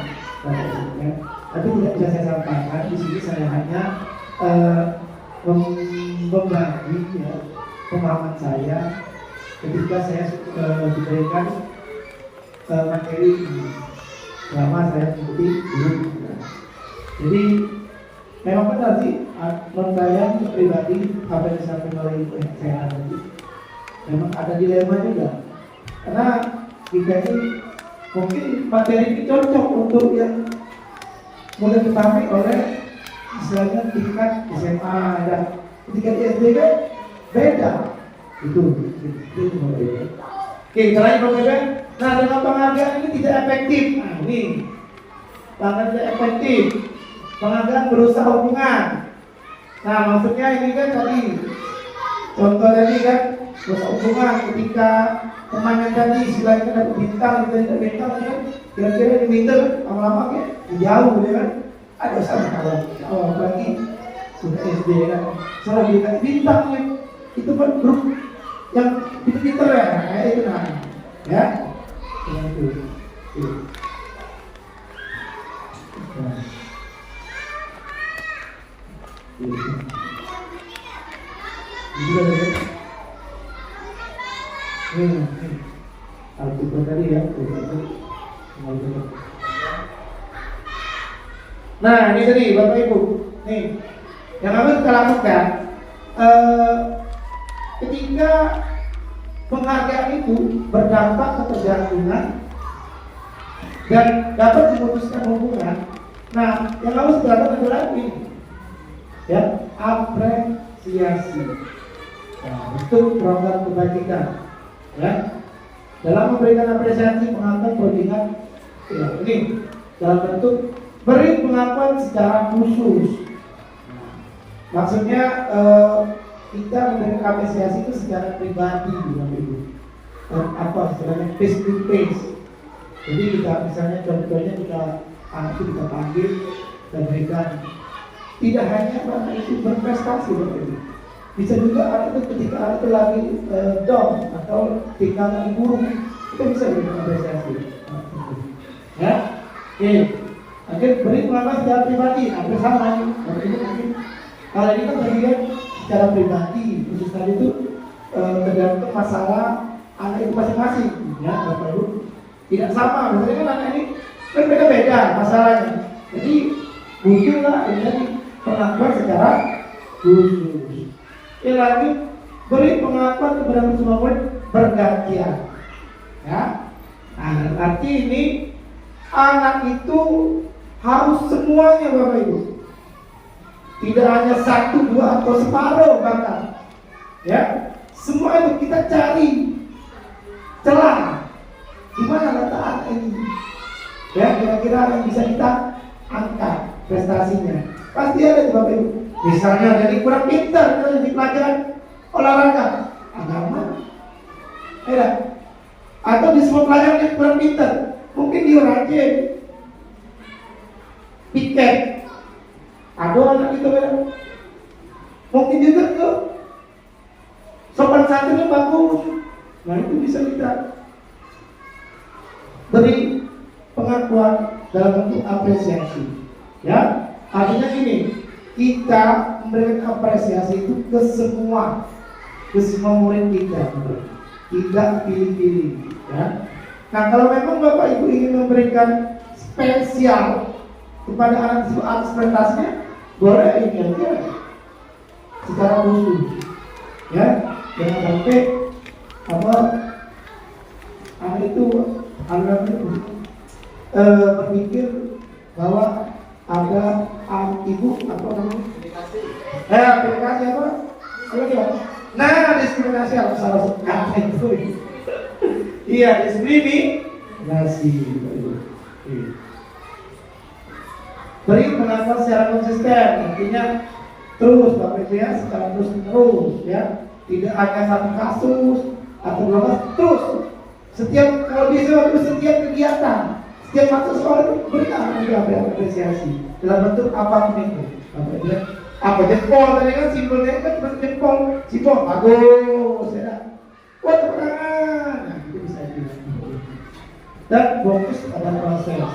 Speaker 1: ya. Tapi tidak bisa saya sampaikan di sini. Saya hanya membagi ya, pemahaman saya ketika saya diberikan materi ini selama saya mengikuti guru. Jadi memang benar sih, menurut saya pribadi apa yang disampaikan oleh Ibu saya tadi, memang ada dilema juga. Karena kita ini mungkin materi ini cocok untuk yang mulai dipahami oleh istilahnya tingkat SMA dan tingkat SD kan beda. Itu berbeda. Oke, selain berbeda, nah dengan penghargaan ini tidak efektif. Nah ini, penghargaan tidak efektif. Penghargaan berusaha hubungan. Nah maksudnya ini kan tadi contoh tadi kan berusaha hubungan ketika temannya tadi istilahnya dapat bintang, tidak bintang kan kira-kira diminta lama-lama kan jauh ya kan. Ada sama kawan apalagi sudah SD kan selalu bintangnya itu kan grup yang pinter ya, kayak itu nah ya itu. Nah. Alkitab tadi ya. Nah ini tadi Bapak Ibu, nih yang harus kita lakukan ketika penghargaan itu berdampak ketergantungan dan dapat memutuskan hubungan. Nah yang harus dilakukan adalah ini. Ya, apresiasi. Nah, untuk program kebajikan. Ya, dalam memberikan apresiasi pengakuan perbincangan, ya, ini dalam bentuk beri pengakuan secara khusus. Nah, maksudnya kita memberikan apresiasi itu secara pribadi, apa istilahnya face to face. Jadi kita misalnya contohnya kita anak itu kita panggil dan berikan. Tidak hanya anak itu berprestasi, bisa juga anak itu ketika anak itu lagi down atau tinggal buruk, kita bisa berikan apresiasi. Ya, oke. Akhir beri pengakuan secara pribadi, hampir sama nih. Kalau ini kan bagian secara pribadi, khusus tadi itu tergantung masalah anak itu masing-masing. Ya, Bapak Ibu. Tidak sama, misalnya kan anak ini kan beda-beda masalahnya. Jadi butuhlah ini pengakuan secara khusus. Lagi beri pengakuan kepada semua murid bergantian. Ya, nah, arti ini anak itu harus semuanya Bapak Ibu. Tidak hanya satu, dua atau separuh bahkan. Ya, semua itu kita cari celah di mana letak anak ini. Ya, kira-kira yang bisa kita angkat prestasinya. Pasti ada Bapak Ibu. Misalnya jadi kurang pintar di pelajaran olahraga, agama, ya. Atau di semua pelajaran yang kurang pintar, mungkin dia rajin piket. Ada anak itu kan, mungkin juga tuh sopan santunnya bagus. Nah itu bisa kita beri pengakuan dalam bentuk apresiasi. Ya, artinya gini, kita memberikan apresiasi itu ke semua murid kita, tidak pilih-pilih. Ya. Nah kalau memang Bapak Ibu ingin memberikan spesial kepada anak itu atas prestasinya, boleh ini aja secara khusus. Ya, jangan sampai anak itu berpikir bahwa ada ibu apa namanya? Aplikasi apa? Nah, diskriminasi harus salah satu kata itu. Iya, diskriminasi. Beri pengakuan secara konsisten, artinya terus Bapak Ibu ya, secara terus ya, tidak hanya satu kasus atau dua kasus, terus setiap kalau bisa itu setiap kegiatan, setiap masa sekolah itu berikan juga apresiasi dalam bentuk apapun itu. Bapak Ibu ya, apa jempol tadi kan simbolnya kan jempol, bagus ya. Wah tepuk tangan, nah itu bisa dilakukan. Dan fokus pada proses ya.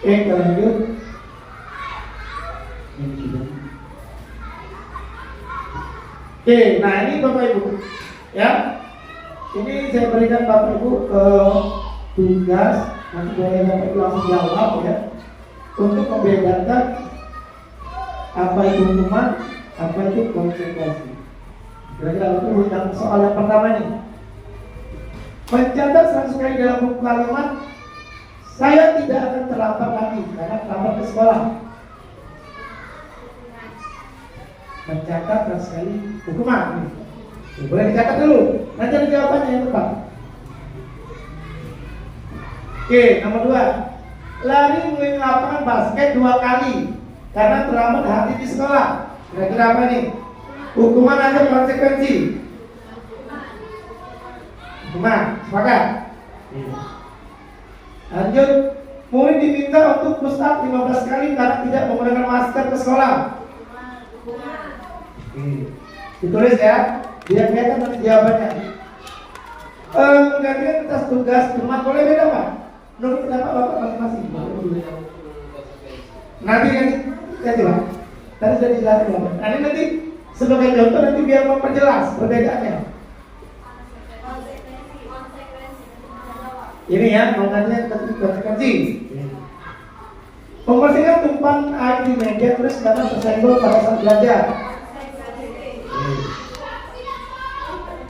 Speaker 1: Kita lanjut. Oke, nah ini Bapak Ibu ya. Ini saya berikan Bapak Ibu tugas, nanti boleh Bapak Ibu langsung jawab ya, untuk membedakan apa itu hukuman, apa itu konsekuensi. Kira-kira itu tentang soal yang pertama nih. Mencatat 100 kali dalam buku kalimat, saya tidak akan terlambat lagi karena terlambat ke sekolah. Mencatat 100 kali hukuman. Boleh dicatat dulu, nanti ada jawabannya yang tepat. Oke, nomor 2, lari mengelilingi lapangan basket 2 kali karena terlambat hadir di sekolah. Kira-kira apa nih? Hukuman atau konsekuensi? Hukuman, sepakat? Lanjut, murid diminta untuk push up 15 kali karena tidak menggunakan masker ke sekolah. Ditulis ya, biar kelihatan nanti jawabannya. Menggantikan kertas tugas rumah boleh beda Pak? Menurut pendapat Bapak masing-masing. Nanti Pak. Tadi sudah dijelaskan Bapak. Nanti sebagai contoh nanti biar memperjelas perbedaannya. Ini ya, menggantikan konsekuensi. Membersihkan tumpahan air di meja terus karena tersenggol pada saat belajar.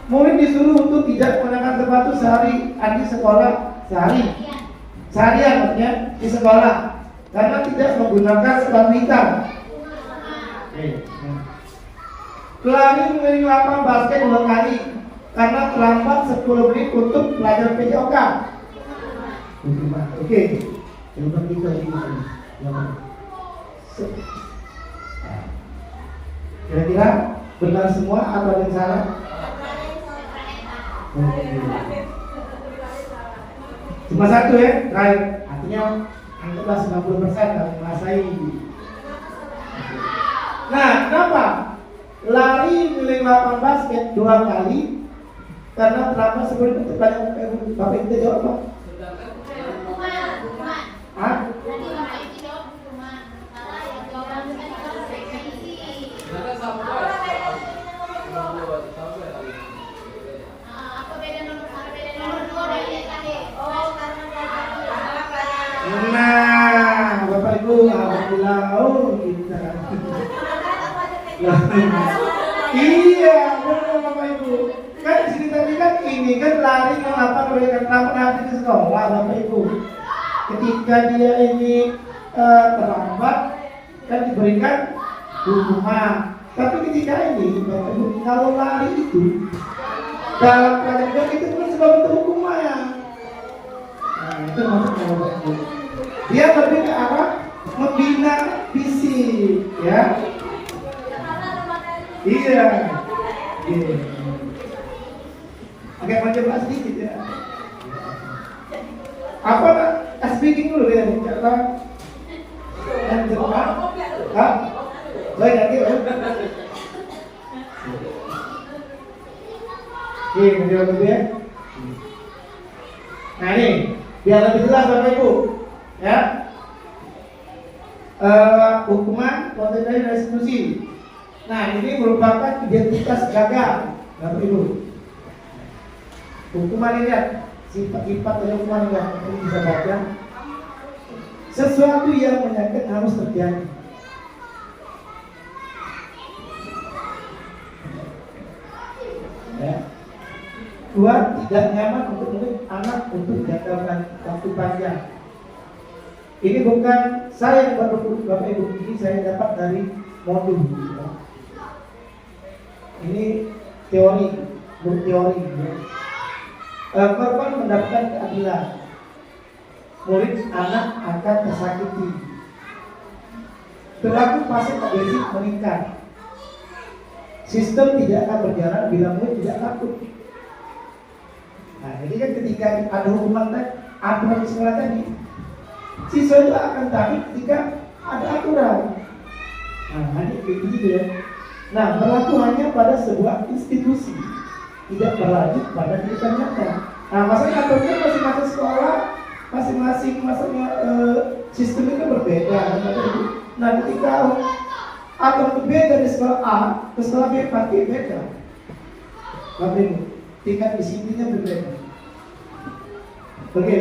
Speaker 1: Murid disuruh untuk tidak menggunakan sepatu di sekolah seharian maksudnya di sekolah karena tidak menggunakan sepatu hitam. Pelari mengelilingi lapangan basket 2 kali karena terlambat 10 menit untuk pelajaran PJOK. Oke, jawaban kita ini. Kira-kira benar semua atau ada yang salah? Cuma satu ya, terakhir. Artinya anggaplah 90% kalau menguasai. Nah, kenapa? Lari mengelilingi lapangan basket 2 kali karena terlambat sebelum itu banyak Bapak itu jawab Pak. Hah? Nah, Bapak Ibu, alhamdulillah, kita. Iya, benar Bapak Ibu. ini kan lari melakukan oleh hati di sekolah, Bapak Ibu. Ketika dia ini terlambat, kan diberikan hukuman. Tapi ketika ini, Bapak Ibu, kalau lari itu dalam pelajaran itu pun sebab itu hukuman. Nah, itu maksudnya Bapak Ibu. Dia lebih ke arah membina fisik, ya. Iya. Iya. Oke, mau coba sedikit ya. Apa speaking dulu ya, kata yang Jepang. Hah? Baik lagi ya. Oke, menjawab dulu ya. Nah ini, biar lebih jelas Bapak Ibu, ya. Hukuman konten dari restitusi. Nah ini merupakan identitas gagal, Bapak Ibu. Hukuman ini ya, sifat-sifat dari hukuman yang bisa baca. Sesuatu yang menyakitkan harus terjadi. Ya. Dua, tidak nyaman untuk mendidik anak untuk jangka waktu panjang. Ini bukan saya yang buat Bapak Ibu, ini saya dapat dari modul. Ini teori, berteori. Ya. Korban mendapatkan keadilan. Murid anak akan tersakiti. Perilaku pasif agresif meningkat. Sistem tidak akan berjalan bila murid tidak takut. Nah, jadi kan ketika ada hukuman aturan di sekolah tadi, siswa itu akan takut ketika ada aturan. Nah, ini begitu ya. Nah, berlaku hanya pada sebuah institusi, tidak berlanjut pada kehidupan nyata. Nah, maksudnya aturannya masing-masing sekolah, masing-masing maksudnya sistem itu berbeda. Nah, ketika aturan B dari sekolah A ke sekolah B pasti beda. Bapak tingkat disiplinnya berbeda. Oke,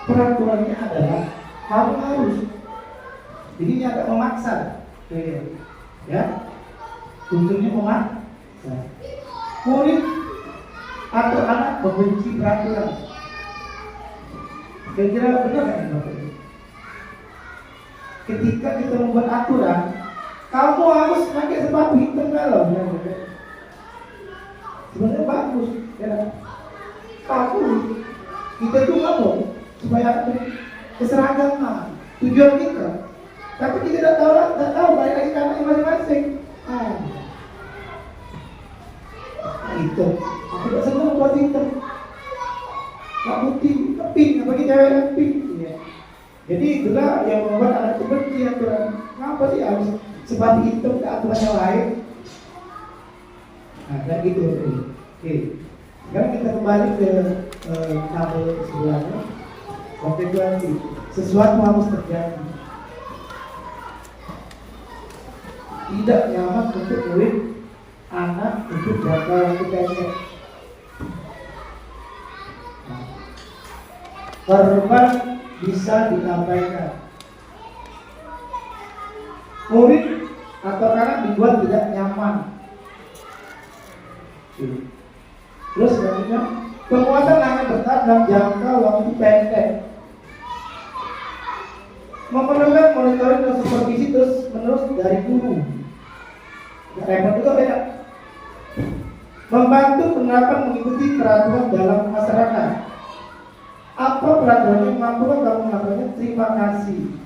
Speaker 1: peraturannya adalah harus. Jadi ini agak memaksa, ya. Unsurnya memaksa. Murid atau anak membenci peraturan. Kira-kira benar kan Bapak? Ketika kita membuat aturan, kamu harus pakai sepatu hitam kalau sebenarnya bagus, ya. Kamu kita tuh ngomong supaya keseragaman tujuan kita, tapi kita tidak tahu balik lagi karena masing-masing. Itu aku tidak senang buat hitam, nggak putih, pink, bagi cewek yang pink, ya. Jadi itulah yang membuat anak itu benci aturan. Kenapa sih harus sepatu hitam ke aturan yang lain? Nah, kayak gitu. Oke. Sekarang kita kembali ke tabel sebelahnya. Konsekuensi. Sesuatu harus terjadi. Tidak nyaman untuk murid anak untuk jangka waktu pendek. Korban bisa diabaikan. Murid atau anak dibuat tidak nyaman. Terus selanjutnya, penguatan hanya bertahan dalam jangka waktu pendek. Memerlukan monitoring dan supervisi terus menerus dari guru. Repot juga beda. Membantu penerapan mengikuti peraturan dalam masyarakat. Apa peraturan yang mampu kamu melakukannya? Terima kasih.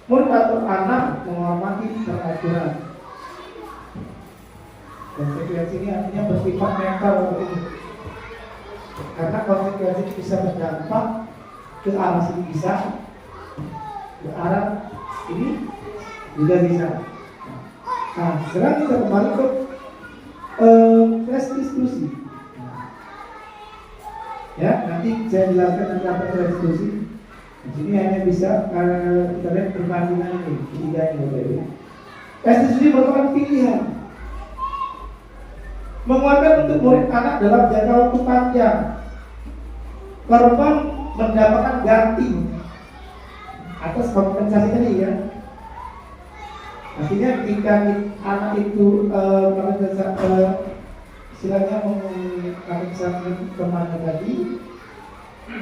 Speaker 1: Murid atau anak menghormati peraturan. Konsekuensi ini artinya bersifat mental ini. Karena konsekuensi ini bisa berdampak ke arah sini bisa, ke arah ini juga bisa. Nah, sekarang kita kembali ke restitusi. Ya, nanti saya jelaskan tentang restitusi. Di sini hanya bisa kita lihat perbandingan ini, tiga ini. Restitusi merupakan pilihan. Menguatkan untuk murid anak dalam jangka waktu panjang. Korban mendapatkan ganti atas kompensasi tadi ya. Artinya ketika anak itu istilahnya mengisahkan temannya tadi,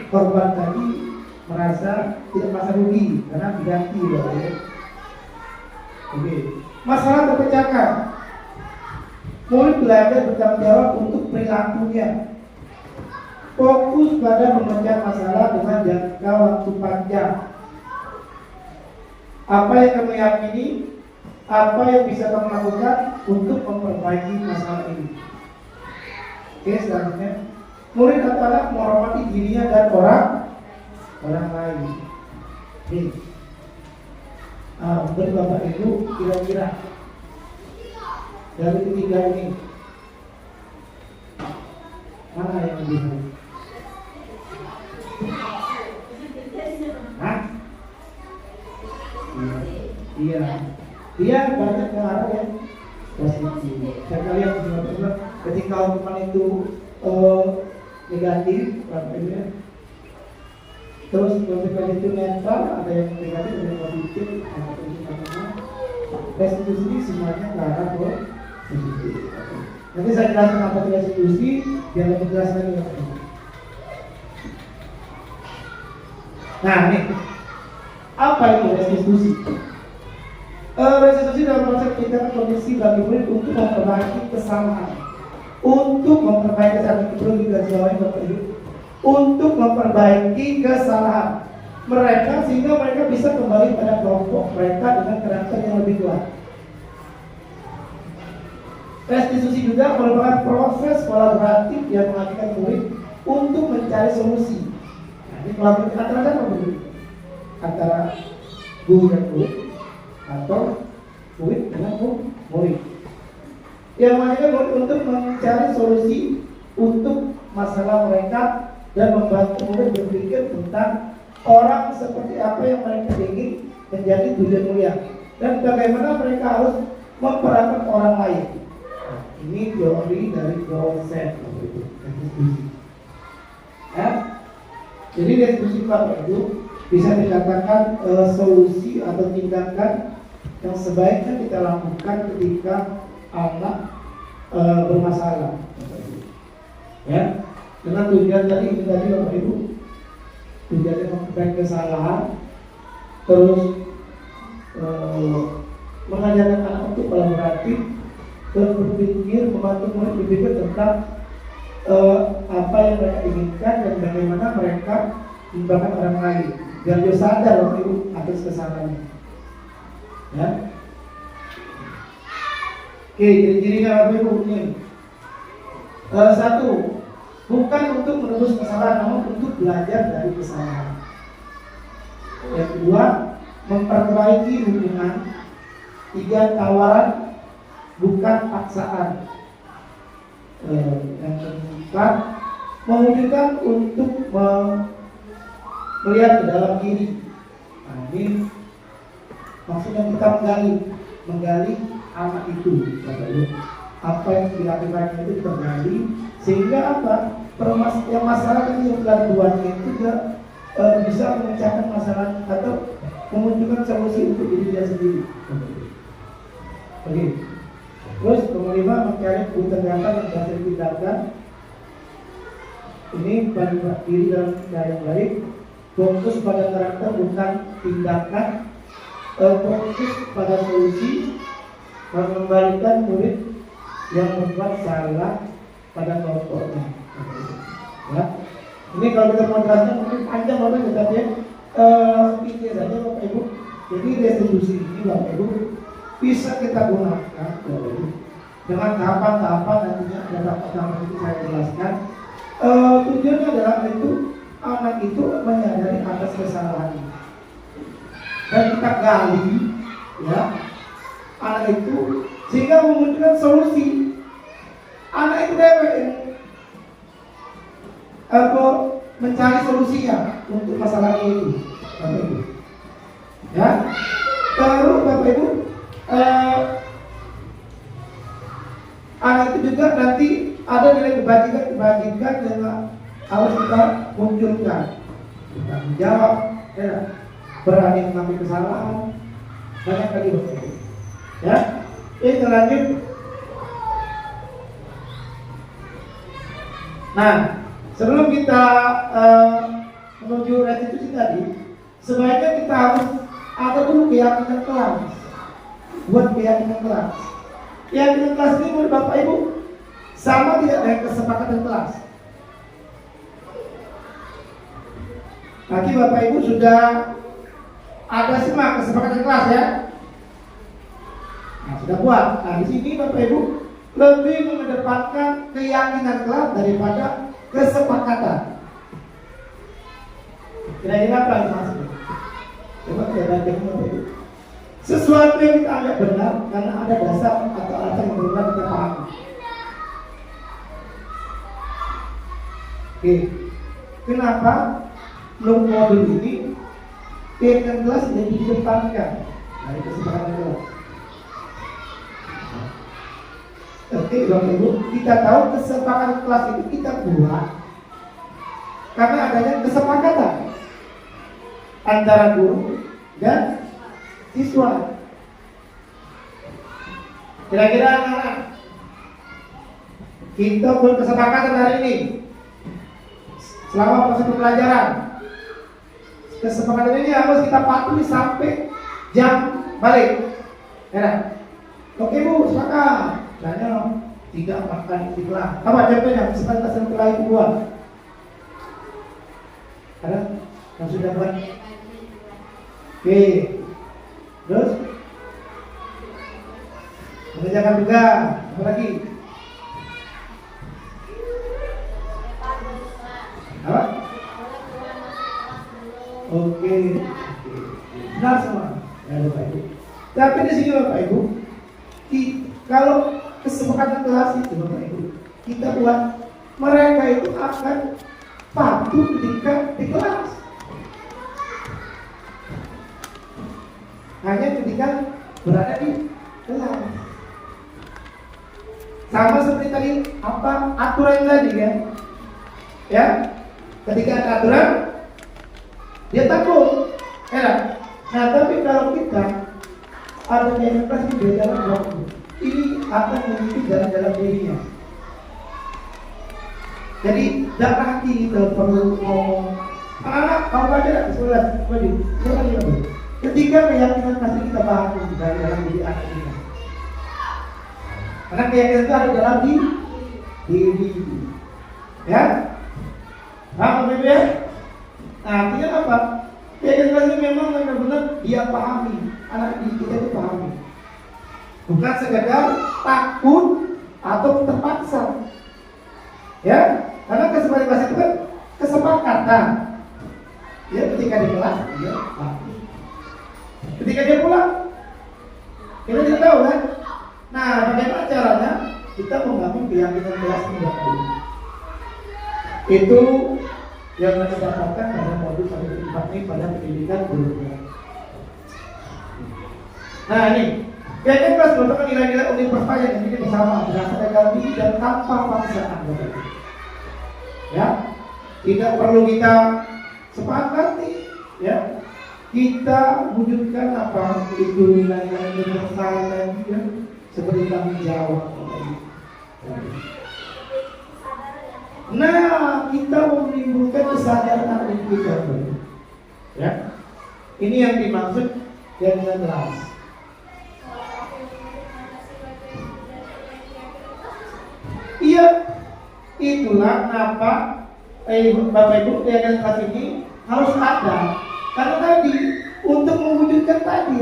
Speaker 1: korban tadi merasa tidak merasa rugi karena diganti ya. Oke. Masalah terpecahkan. Murid belajar bertanggung jawab untuk perilakunya. Fokus pada memecah masalah dengan jangka waktu panjang. Apa yang kamu yakini, apa yang bisa kamu lakukan untuk memperbaiki masalah ini. Oke, selanjutnya, murid atau anak menghormati dirinya dan orang lain. Oke. Menurut Bapak Ibu, kira-kira dari ketiga ini mana yang lebih baik? Hah? Iya, dia banyak ke arah yang positif. Saya lihat benar-benar ketika hukuman itu negatif, ya. Terus ketika itu mental, ada yang negatif, ada yang positif, ada yang restitusi semuanya ke arah positif. Nanti saya jelaskan apa itu restitusi, biar lebih jelas lagi. Nah, nih, apa itu restitusi? Restitusi dalam konsep tindakan kondisi bagi murid untuk memperbaiki kesalahan, untuk memperbaiki kesalahan itu juga jawabannya Bapak Ibu, untuk memperbaiki kesalahan mereka sehingga mereka bisa kembali pada kelompok mereka dengan karakter yang lebih kuat. Restitusi juga merupakan proses kolaboratif yang menghadirkan murid untuk mencari solusi. Nah, ini kolaboratif antara siapa murid? Antara guru dan murid atau murid dengan murid. Yang menghadirkan murid untuk mencari solusi untuk masalah mereka dan membantu murid berpikir tentang orang seperti apa yang mereka ingin menjadi tujuan mulia dan bagaimana mereka harus memperlakukan orang lain. Nah, ini teori dari konsep ya. Jadi restitusi Bapak Ibu bisa dikatakan solusi atau tindakan yang sebaiknya kita lakukan ketika anak bermasalah, ya. Dengan tujuan tadi ini tadi Bapak Ibu, tujuannya memperbaiki kesalahan, terus mengajarkan anak untuk kolaboratif, terus berpikir, membantu murid berpikir tentang apa yang mereka inginkan dan bagaimana mereka membantu orang lain, biar dia sadar Bapak Ibu atas kesalahannya. Ya. Oke, ciri-cirinya Bapak Ibu ini. Satu, bukan untuk menebus kesalahan, namun untuk belajar dari kesalahan. Yang kedua, memperbaiki hubungan. Tiga, tawaran, bukan paksaan. Yang keempat, mewujudkan untuk melihat ke dalam diri. Nah, ini maksudnya kita menggali anak itu, apa yang dilakukan itu kita gali, sehingga apa? Yang masalah yang keduanya itu juga bisa memecahkan masalah atau memunculkan solusi untuk diri dia sendiri. Oke. Terus kelima, mencari tindakan yang bisa ditindakan. Ini bagi diri dalam cara yang baik. Fokus pada karakter bukan tindakan. Fokus pada solusi, mengembalikan murid yang membuat salah pada kelompoknya. Ya. Ini kalau kita mau jelaskan mungkin panjang banget, tetapi pikir saja Bapak Ibu. Jadi restitusi ini Bapak Ibu bisa kita gunakan Bapak Ibu dengan tahapan-tahapan, nantinya ada tahapan-tahapan itu saya jelaskan. Tujuannya adalah itu anak itu menyadari atas kesalahannya dan kita gali, ya, anak itu sehingga memunculkan solusi. Anak itu mencari solusinya untuk masalah itu, Bapak Ibu. Ya, terus Bapak Ibu, anak itu juga nanti ada nilai kebajikan yang harus kita munculkan. Kita menjawab, ya, berani mengambil kesalahan, banyak lagi Bapak Ibu. Ya, ini lanjut. Nah, sebelum kita menuju restitusi tadi, sebaiknya kita harus ada dulu keyakinan kelas. Buat keyakinan kelas. Keyakinan kelas ini menurut Bapak Ibu sama tidak dengan kesepakatan kelas. Nanti Bapak Ibu sudah ada semua kesepakatan kelas ya. Nah, sudah buat. Nah, di sini Bapak Ibu lebih mengedepankan keyakinan kelas daripada kesepakatan. Kira-kira apa yang maksudnya? Coba kita lihat Bapak Ibu. Sesuatu yang kita anggap benar karena ada dasar atau alasan yang benar kita pahami. Oke, kenapa modul ini keyakinan kelas lebih dikedepankan dari kesepakatan kelas? Oke, Bapak Ibu, kita tahu kesepakatan kelas itu kita buat karena adanya kesepakatan antara guru dan siswa. Kira-kira anak-anak, kita berkesepakatan hari ini selama proses pembelajaran. Kesepakatan ini harus kita patuhi sampai jam balik. Ya. Oke Bu, sepakat. Misalnya 3-4 kali di kelas. Apa contohnya? Kesepakatan kelas itu buat. Ada yang sudah buat? Oke. Terus mengerjakan tugas. Apa lagi? Apa? Oke. Benar semua. Ya, Bapak Ibu. Tapi di sini Bapak Ibu, kalau kesepakatan kelas itu Bapak Ibu, kita buat mereka itu akan patuh ketika di kelas. Hanya ketika berada di kelas. Sama seperti tadi apa aturan tadi kan? Ya, ketika ada aturan dia takut. Ya. Nah, tapi kalau kita ada yang kelas di dalam waktu, ini akan mengikuti dalam dirinya. Jadi jangan hati kita perlu ngomong. Anak-anak, kamu baca sekolah, ketika keyakinan pasti kita bangun dari dalam diri anak kita. Karena keyakinan itu ada dalam diri. Ya, paham Bapak ya? Nah, artinya apa? Keyakinan itu memang benar-benar dia pahami, anak didik kita itu pahami. Bukan sekedar takut atau terpaksa. Ya, karena kesepakatan itu kan kesepakatan. Ya, ketika di kelas dia pahami. Ketika dia pulang, kita tidak tahu kan? Nah, bagaimana caranya kita membangun keyakinan kelas ini Bapak? Itu yang kita dapatkan pada modul 1.4 ini pada pendidikan guru. Nah ini, keyakinan kelas merupakan nilai-nilai universal yang dimiliki bersama berdasarkan dalam diri dan tanpa paksaan. Ya, tidak perlu kita sepakati, ya. Kita wujudkan apa itu nilai-nilai universal dan ya, seperti tanggung jawab. Nah, kita menimbulkan kesadaran anak kita. Ya, ini yang dimaksud dengan kelas. Iya, itulah kenapa Bapak Ibu keyakinan kelas ini harus ada. Karena tadi untuk mewujudkan tadi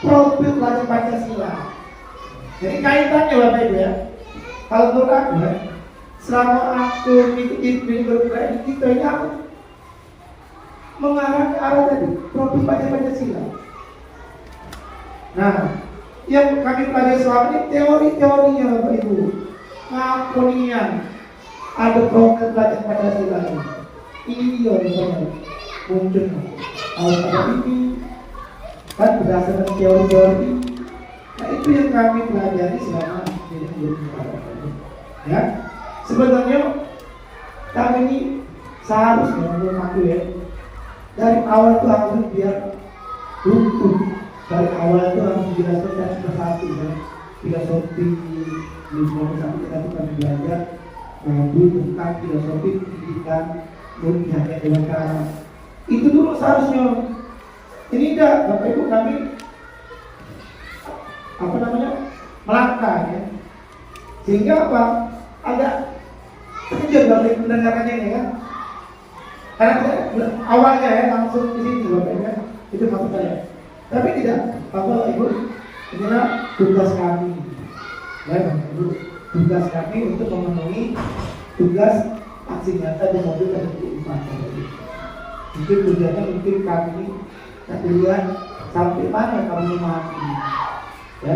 Speaker 1: profil pelajar Pancasila. Jadi kaitannya Bapak Ibu ya. Kalau menurut aku ya, selama aku mengikuti berproses kita ini aku mengarah ke arah tadi profil pelajar Pancasila. Nah, yang kami pelajari selama ini teori-teorinya Bapak Ibu. Ngaponian ada profil pelajar Pancasila ini dia muncul harus ada ini kan berdasarkan teori-teori. Nah itu yang kami pelajari selama ini ya. Sebenarnya kami ini seharusnya menurut aku ya dari awal itu harus biar utuh. Dari awal itu harus dijelaskan satu ya. Filosofi Lisbon sampai kita tuh kami belajar Bagi tentang filosofi pendidikan dunia dewasa. Itu dulu seharusnya. Ini enggak, Bapak Ibu kami melangkah ya. Sehingga apa? Agak terkejut Bapak Ibu mendengarkannya ini kan. Karena awalnya ya langsung di sini Bapak Ibu kan. Itu maksud saya. Tapi tidak, Bapak Ibu, inilah tugas kami. Ya, Bapak Ibu, tugas kami untuk memenuhi tugas aksi nyata di mobil ke-24. Mungkin tujuannya mungkin kami nanti lihat sampai mana kami memahami, ya.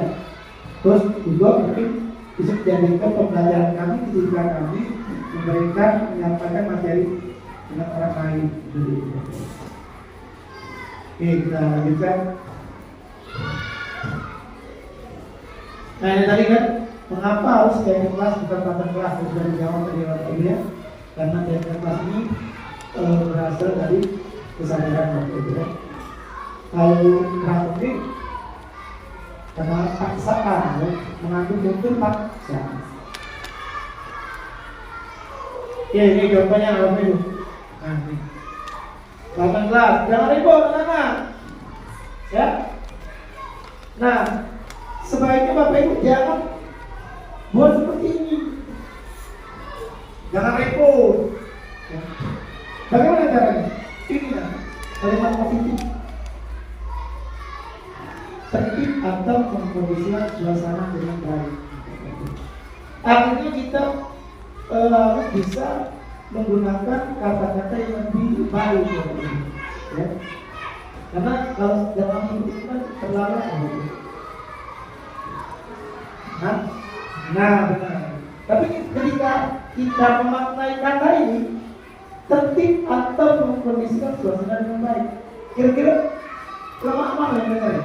Speaker 1: Terus juga mungkin bisa dijadikan pembelajaran kami, ketika kami memberikan menyampaikan materi dengan orang lain. Oke, kita lanjutkan. Nah ini tadi kan, mengapa harus teknik kelas bukan pattern kelas? Sudah dijawab tadi Bapak Ibu ya. Karena teknik kelas ini berasal dari kesadaran Bapak Ibu ya. Kalau praktik ini karena paksaan ya, mengandung unsur paksa. Oke, ini jawabannya Bapak Ibu. Nah, ini 18, jangan ribut anak-anak. Ya. Nah, sebaiknya Bapak Ibu jangan buat seperti ini. Jangan repot. Ya. Bagaimana caranya? Ini ya, kalimat positif. Tertib atau mengkondisikan suasana dengan baik. Artinya kita harus bisa menggunakan kata-kata yang lebih baik, ya. Karena kalau dalam hidup itu kan terlalu nah benar. Tapi ketika kita memaknai kata ini tertib atau mengkondisikan suasana dengan baik, kira-kira lemah mana yang benar?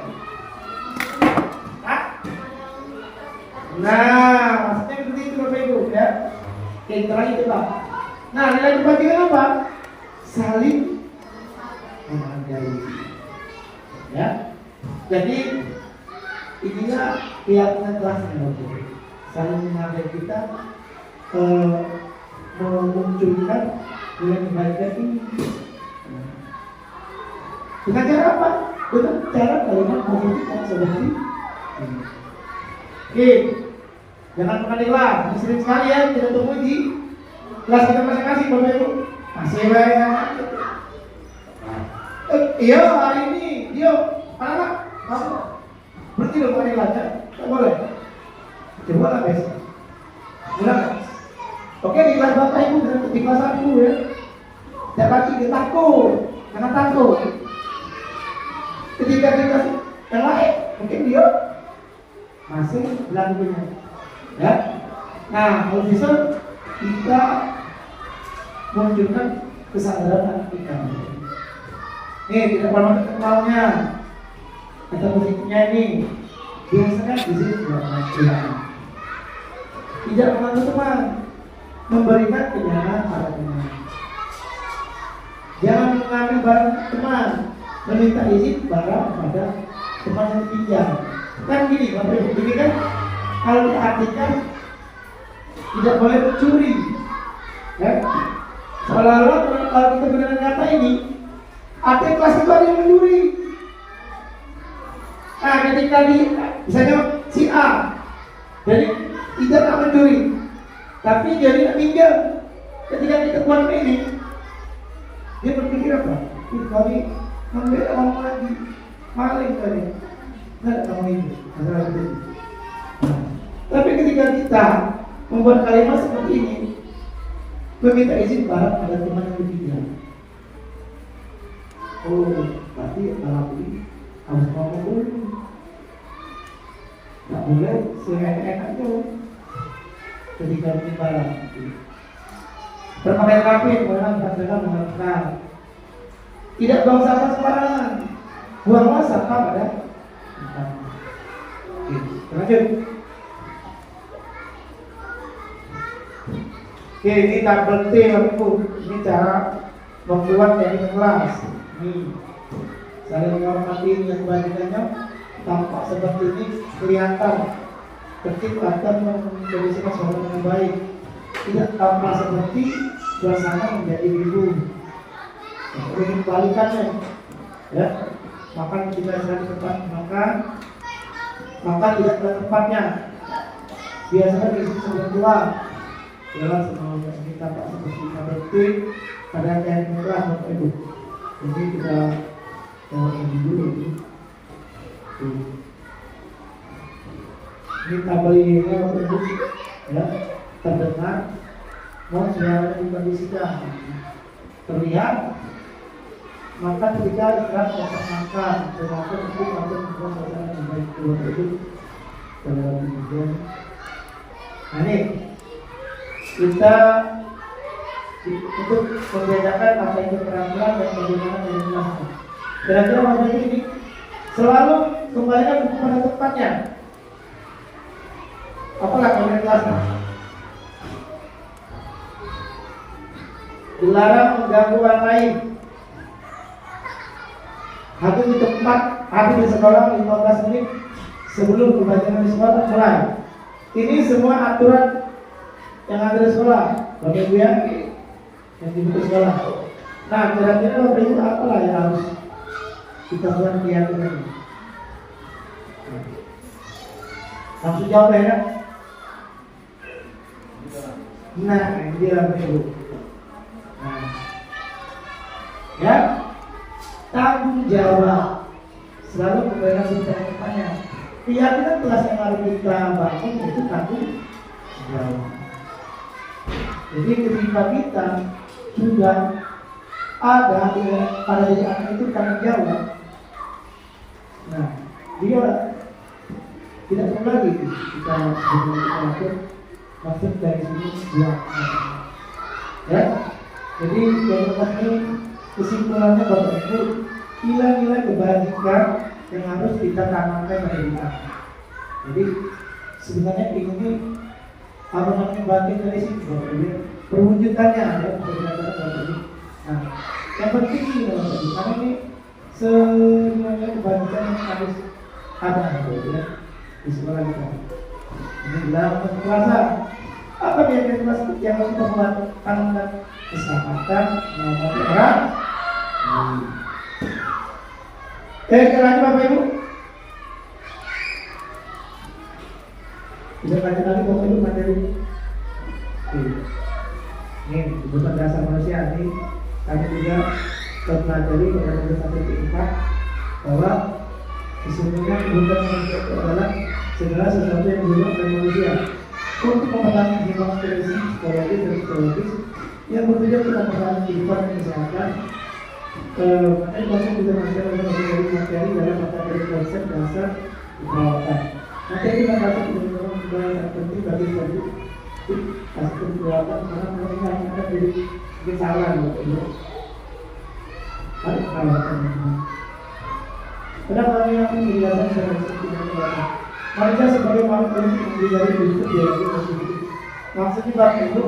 Speaker 1: Nah, maksudnya seperti itu Bapak Ibu ya. Oke, terakhir Pak. Nah, nilai kebajikan apa? Saling menghargai. Ya. Jadi inilah keyakinan kelasnya Bapak Ibu. Saling menghargai kita memunculkan nilai kebaikan ini. Dengan cara apa? Dengan cara kalimat positif dan seperti ini. Oke, jangan pernah kelas. Sering sekali ya kita temui di kelas kita masing-masing Bapak Ibu. Masih banyak. Iya hari ini dia anak kamu berarti lo mau kelas ya? Tak boleh. Coba lah besok. Ulang. Oke di kelas Bapak Ibu di kelas aku ya. Tidak lagi dia takut, karena takut. Ketika kita yang lain mungkin dia masih belakangnya, ya. Nah, kalau bisa kita menunjukkan kesadaran kita. Nih, kita kenalnya, kata positifnya ini biasanya di sini tidak mengaku teman, memberikan kenyataan pada teman. Jangan mengambil barang teman, meminta izin barang pada teman yang pinjam. Kan gini Bapak Ibu, ini kan kalau diartikan tidak boleh mencuri, ya. Seolah-olah kalau kita gunakan kata ini, ada kelas itu ada yang mencuri. Nah, ketika misalnya si A, jadi tidak nak mencuri, tapi jadi nak pinjam. Ketika kita buat ini, dia berpikir apa? Kami ambil orang lagi, maling tadi. Tidak kamu ini, masalah itu. Tapi ketika kita membuat kalimat seperti ini, meminta izin barang pada teman yang ketiga. Oh, berarti kalau ini harus ngomong dulu. Tak boleh seenak-enaknya ketika ini barang. Berpakaian rapi, orang dengan mengenal. Tidak buang sampah sembarangan. Buanglah sampah pada lanjut. Oke, ini tabel T Bapak Ibu. Ini cara membuat teknik kelas. Ini saling menghormati yang kebajikannya tampak seperti ini kelihatan tertib atau mengkondisikan suara dengan baik. tidak tampak seperti suasana menjadi ribu. Ini kebalikannya, ya. Makan tidak ada tempat makan, maka tidak pada tempatnya. Biasanya di sini sebelum keluar, jelas semua kita tak seperti berarti ada yang murah Bapak Ibu. Jadi kita ini dulu. Ini tabel ini Bapak Ibu, ya, terdengar, mau suara dikondisikan, terlihat. Maka ketika istirahat makan makan, termasuk itu macam suasana yang baik keluar itu dalam kemudian. Nah ini kita untuk membedakan apa itu keterampilan dan bagaimana menjelaskan. Kira-kira Bapak ini selalu kembalikan buku pada tempatnya. Apalah kalau menjelaskan? Dilarang mengganggu orang lain. Hadir di tempat, hadir di sekolah 15 menit sebelum pembelajaran di sekolah mulai. Ini semua aturan yang ada di sekolah, Bapak Ibu ya, yang di buku sekolah. Nah, kira-kira Bapak Ibu apalah yang harus kita buat keyakinan ini? Langsung jawab ya. Nah, ini dia Bapak Ibu. Nah, ya. Tanggung jawab selalu memberikan pertanyaan. Keyakinan kelas yang harus kita bangun itu tanggung jawab. Jadi ketika kita sudah ada pada diri anak itu tanggung jawab, nah dia tidak perlu lagi kita mengatur maksud dari sini buat ya. Jadi yang ini kesimpulannya Bapak Ibu, nilai-nilai kebajikan yang harus kita tanamkan pada diri kita. Jadi sebenarnya ini apa namanya bagian dari sini Bapak Ibu, perwujudannya ada berdasarkan Bapak Ibu. Nah, yang penting ini Bapak Ibu, karena ini sebenarnya kebajikan yang harus ada Bapak Ibu ya di sekolah kita. Ini dalam kelas apa dia kelas yang harus kita tanamkan? Keselamatan, menghormati orang. Kira-kira Bapak Ibu? Bisa lanjut lagi Bapak Ibu materi. Ini kebutuhan dasar manusia ini kami juga mempelajari pada nomor 1-4 bahwa sesungguhnya kebutuhan manusia itu adalah segala sesuatu yang dibutuhkan oleh manusia untuk mempertahankan jiwa psikologis dan psikologis yang bertujuan untuk mempertahankan kehidupan dan kesehatan. Materi konsep juga materi dalam materi konsep dasar perawatan. Materi dasar perawatan juga sangat penting bagi suatu aspek perawatan karena mereka akan jadi salah Bapak Ibu. Ada perawatan. Kenapa kami akan menjelaskan secara perawatan? Manusia sebagai makhluk yang terdiri dari hidup biologi. Maksudnya Bapak Ibu,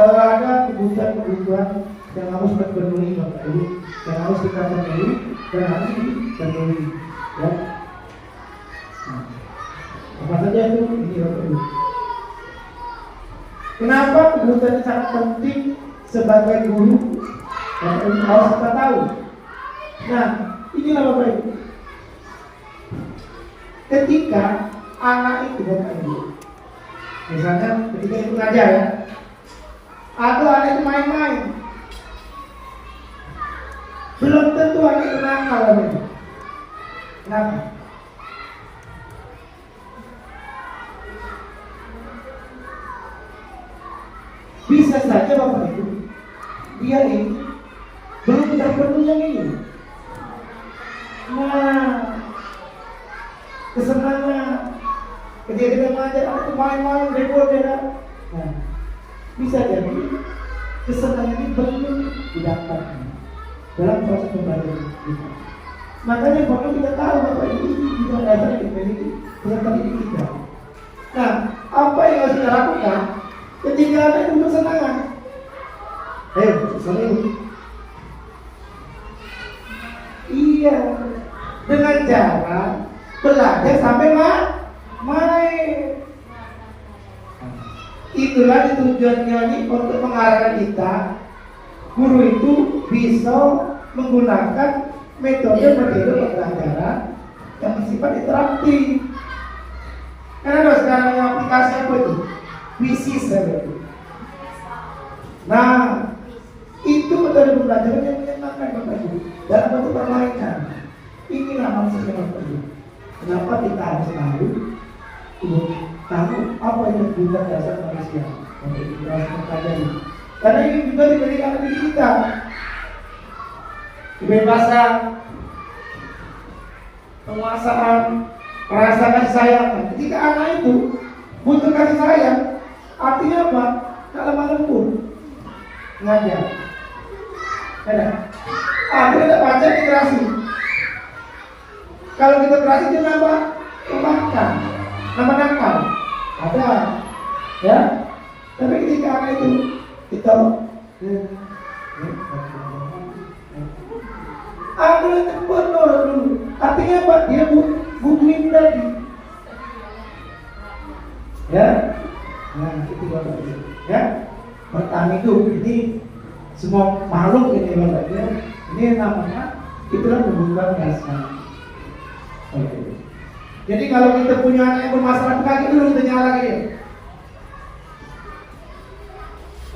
Speaker 1: ada kebutuhan yang harus terpenuhi Bapak Ibu, yang harus kita penuhi dan harus dipenuhi, ya. Apa saja itu ini Bapak Ibu. Kenapa kebutuhan sangat penting sebagai guru? Bapak Ibu harus kita tahu. Nah, inilah Bapak Ibu. Ketika anak itu Bapak Ibu, misalnya ketika itu ngajar ya, atau anak itu main-main, belum tentu anak itu nakal Bapak Ibu. Kenapa? Bisa saja Bapak Ibu, dia ini belum terpenuhi yang ini. Nah, kesenangan ketika kita mengajar anak itu main-main ribut ya. Nah, bisa jadi kesenangan ini belum didapatkan dalam proses pembelajaran kita. Makanya perlu kita tahu Bapak Ibu kita dasar yang dimiliki peserta didik kita. Nah, apa yang harus kita lakukan ketika anak itu berkesenangan? Ayo, sorry. Iya, dengan cara belajar sampai main. Itulah tujuannya ini untuk mengarahkan kita, guru itu bisa menggunakan metode pembelajaran yang bersifat interaktif. Karena ada sekarang yang aplikasi apa itu? Quizzes itu. Nah, itu metode pembelajaran yang menyenangkan Bapak Ibu dalam bentuk permainan. Inilah maksudnya Bapak Ibu. Kenapa kita harus tahu apa yang juga dasar manusia untuk kita harus mempelajari. Karena ini juga diberikan diri kita kebebasan, penguasaan, rasa kasih sayang. Ketika anak itu butuh kasih sayang, artinya apa? Tak lemah lembut, ngajar. Ada. Kita tak baca literasi. Kalau kita berhasil dia nambah kembangkan, nambah nakal. Ada, ya. Tapi ketika anak itu kita ada yang benar dulu. Artinya apa? Dia bukuin tadi. Ya. Nah, itu Bapak Ibu. Ya. Bertahan hidup ini semua makhluk ini Bapak Ibu. Ini namanya itulah hubungan dasar. Oke. Jadi kalau kita punya anak yang bermasalah kaki dulu kita nyala lagi dia.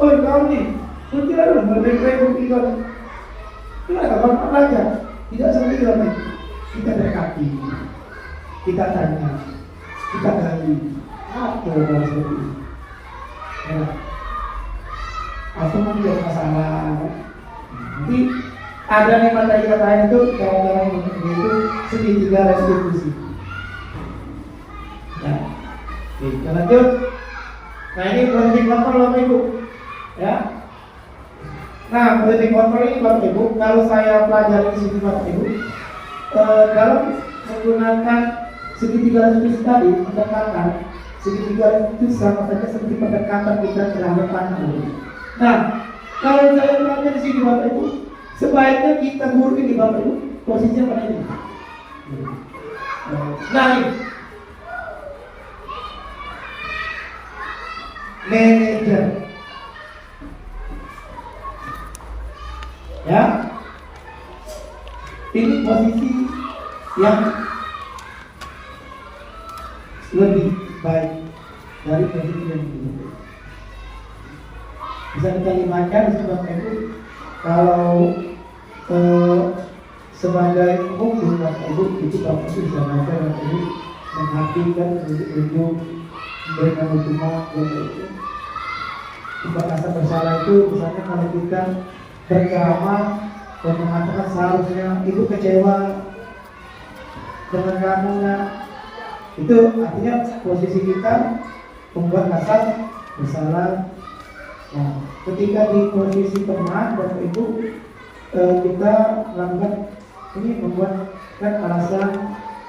Speaker 1: Oh, kau ni, tidak dulu berbeda bukti kau. Kenapa kau belajar? Tidak seperti itu. Kita berkaki, kita tanya, kita gali. Apa yang harus seperti itu? Ya. Apa mungkin masalah? Nanti ada nih materi kata itu dalam itu segitiga restitusi. Ya. Oke, kita lanjut. Nah ini politik kontrol Bapak Ibu. Ya. Nah politik kontrol ini Bapak Ibu, kalau saya pelajari di sini Bapak Ibu, dalam menggunakan segitiga restitusi tadi, pendekatan segitiga itu sama saja seperti pendekatan kita terhadap anak. Nah, kalau saya belajar di sini Bapak Ibu, sebaiknya kita guru ini Bapak Ibu posisinya pada ini. Nah ini manajer, ya, ini posisi yang lebih baik dari posisi yang ini. Bisa kita limatkan Bapak Ibu, kalau sebagai hukum Bapak Ibu itu Bapak Ibu bisa baca Bapak Ibu menghakikan untuk memberikan hukuman Bapak Ibu. Tidak rasa bersalah itu misalnya kalau kita berceramah dan mengatakan seharusnya ibu kecewa dengan kamu, itu artinya posisi kita membuat rasa bersalah. Nah, ketika di posisi teman Bapak Ibu, kita lakukan ini membuatkan alasan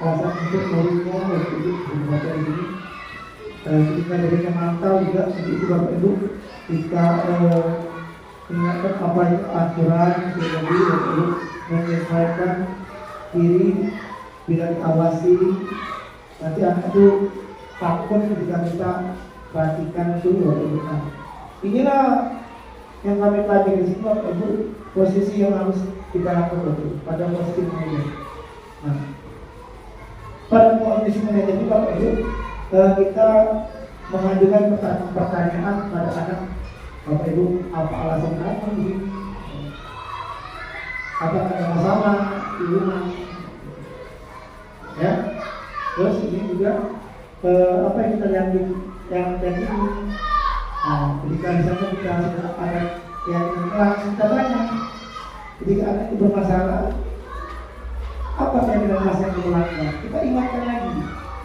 Speaker 1: untuk muridnya Bapak Ibu membaca ini. Ketika dari memantau juga seperti itu Bapak Ibu, kita ingatkan apa itu aturan jadi Bapak Ibu menyesuaikan diri bila diawasi. Nanti anak itu takut ketika kita perhatikan itu Bapak Ibu. Inilah yang kami pelajari di sini Bapak Ibu, posisi yang harus kita lakukan pada posisi manajer. Nah, pada posisi manajer ini Bapak Ibu, kita mengajukan pertanyaan pada anak Bapak Ibu, apa alasan kamu begini? Apa ada masalah di rumah? Ya, terus ini juga apa yang kita lihat yang ini. Nah, ketika misalnya kita ada yang langsung kita tanya, ketika anak itu bermasalah, apa yang dengan masalah yang berlaku? Kita ingatkan lagi.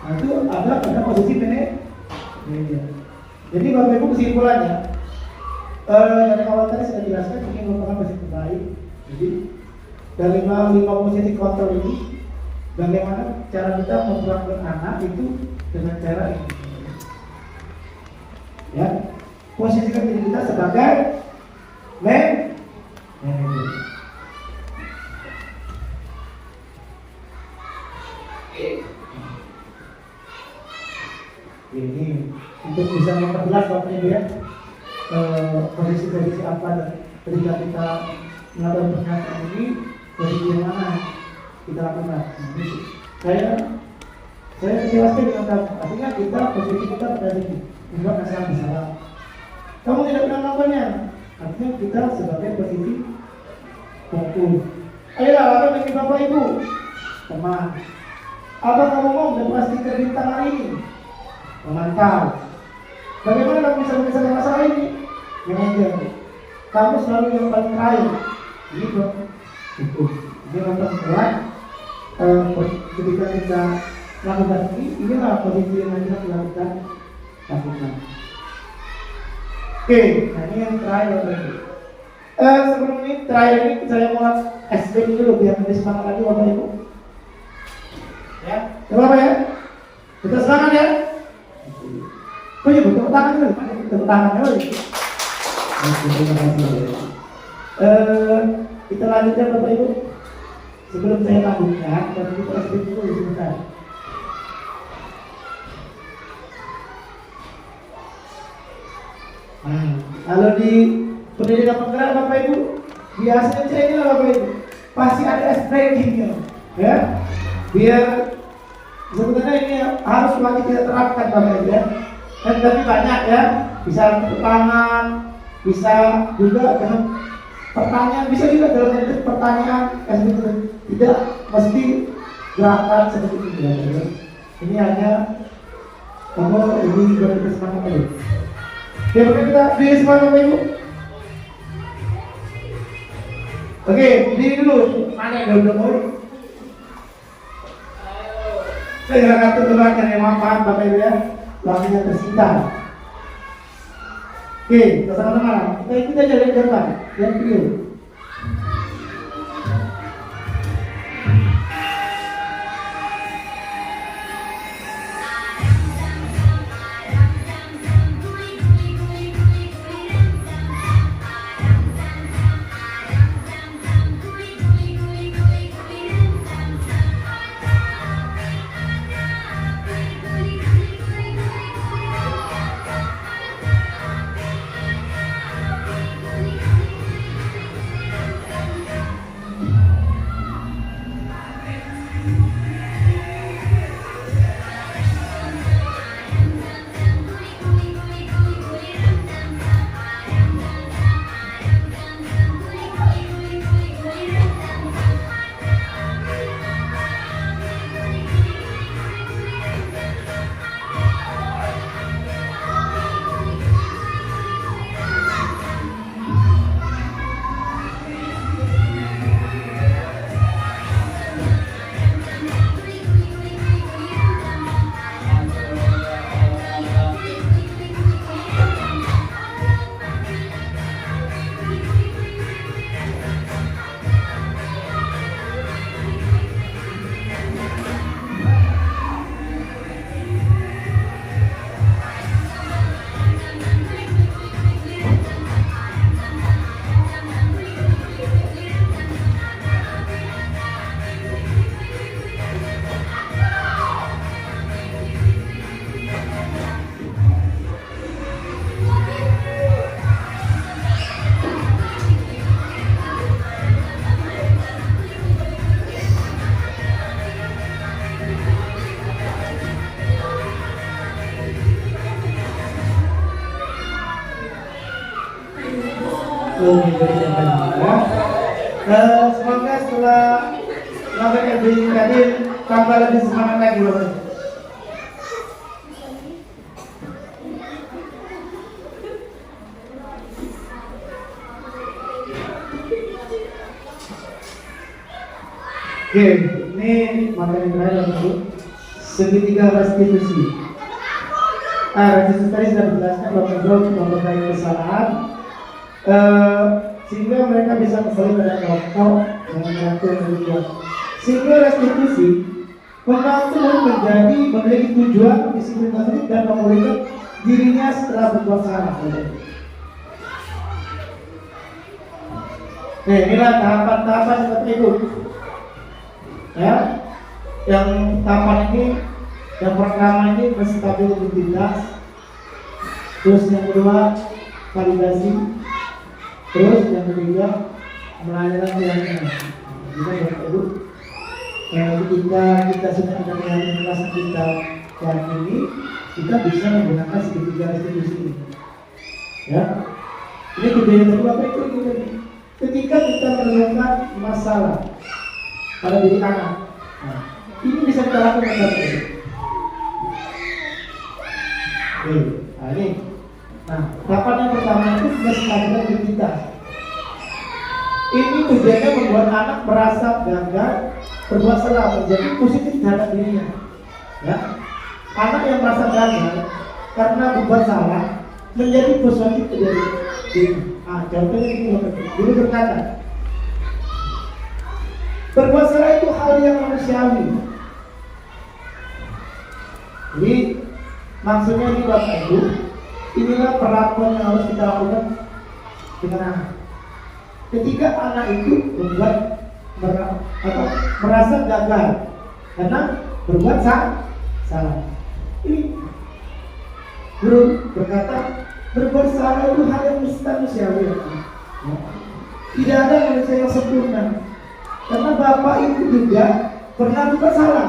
Speaker 1: Nah, itu ada pada posisi manajer. Jadi Bapak Ibu kesimpulannya, dari awal tadi saya jelaskan ini merupakan posisi terbaik. Jadi dari lima posisi kontrol ini, bagaimana cara kita memperlakukan anak itu dengan cara ini. Ya. Posisikan diri kita sebagai manajer. Ini untuk bisa memperjelas Bapak Ibu ya posisi-posisi apa dan ketika kita melakukan pernyataan ini posisi yang mana kita lakukan. Saya jelaskan dengan kamu, artinya kita posisi kita pada ini membuat masalah besar. Kamu tidak pernah melakukannya, artinya kita sebagai posisi fokus. Ayolah, apa bagi Bapak Ibu, teman. Apa kamu mau mendapatkan bintang hari ini? Memantau. Bagaimana kamu bisa menyelesaikan masalah ini? Manajer. Kamu selalu yang paling terakhir. Gitu. Cukup. Ini memperkuat ketika kita lakukan inilah posisi yang harus kita lakukan. Oke, nah ini yang terakhir. Sebelum ini terakhir ini saya mau SB dulu biar lebih semangat lagi Bapak Ibu. Ya, coba ya. Kita semangat ya. Oh iya, tepuk tangan dulu. Tepuk tangan dulu. Kita lanjutkan Bapak Ibu. Sebelum saya lanjutkan, tapi kita SB dulu sebentar. Kalau di pendidikan penggerak Bapak Ibu, biasanya ceknya Bapak Ibu pasti ada ice breakingnya, ya. Biar sebenarnya ini harus wajib kita terapkan Bapak Ibu ya. Dan tapi banyak ya, bisa tepuk tangan, bisa juga dengan pertanyaan, bisa juga dalam bentuk pertanyaan, tidak mesti gerakan seperti itu ya. Ini hanya kamu ini berarti semangat tadi. Oke, kita beri semangat Bapak Ibu. Oke, berdiri dulu. Mana yang udah mau? Saya akan terjemahkan yang paham Bapak Ibu ya. Langsungnya tersita. Oke, sama-sama. Kita ikut aja dari depan. Yang video. Semoga setelah Bapak Ibu tadi tambah lebih semangat lagi Bapak. Oke, ini materi terakhir Bapak. Segitiga restitusi. Restitusi tadi sudah dijelaskan Bapak Ibu memperbaiki kesalahan. Sehingga mereka bisa kembali pada pokok dengan mengatur tujuan. Sehingga restitusi membantu menjadi memiliki tujuan, disiplin dan memulihkan dirinya setelah berbuat salah. Inilah tahapan-tahapan seperti itu. Ya, yang tahapan ini, yang pertama ini berstabil identitas, Terus yang kedua validasi. Terus yang ketiga melayani keyakinan. Kita Bapak-Ibu, ketika kita sudah ada keyakinan rasa kita yakini, kita bisa menggunakan segitiga restitusi ini. Ya, ini kebaikan kedua apa itu? Ketika kita menemukan masalah pada diri anak, nah, ini bisa kita lakukan Bapak. Oke, nah ini. Nah, rapat yang pertama itu kesadaran diri kita. Ini tujuannya membuat anak merasa gagal, berbuat salah, menjadi positif terhadap dirinya. Ya, anak yang merasa gagal karena berbuat salah menjadi positif terhadap dirinya. Ah, contohnya ini dulu berkata, berbuat salah itu hal yang manusiawi. Jadi maksudnya ini Bapak Ibu, inilah perlakuan yang harus kita lakukan dengan anak. Ketika anak itu merasa gagal karena berbuat salah, ini guru berkata berbuat salah itu hal yang manusiawi. Ya. Tidak ada manusia yang sempurna, karena Bapak itu juga pernah berbuat salah.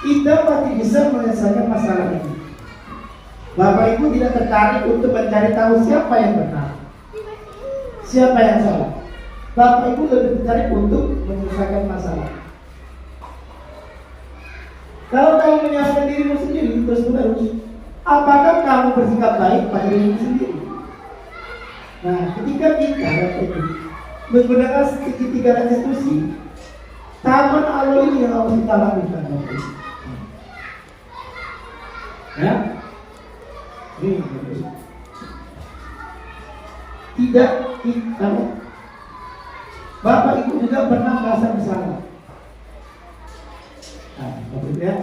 Speaker 1: Kita pasti bisa menyelesaikan masalah ini. Bapak Ibu tidak tertarik untuk mencari tahu siapa yang benar, siapa yang salah. Bapak Ibu lebih tertarik untuk menyelesaikan masalah. Kalau kamu menyalahkan dirimu sendiri terus-menerus, apakah kamu bersikap baik pada dirimu sendiri? Nah, ketika kita Bapak Ibu menggunakan segitiga restitusi, tahapan Allah ini yang harus kita lakukan Bapak Ibu. Ya, ini tidak kita. Bapak Ibu juga pernah merasa bersalah. Nah, Bapak Ibu ya.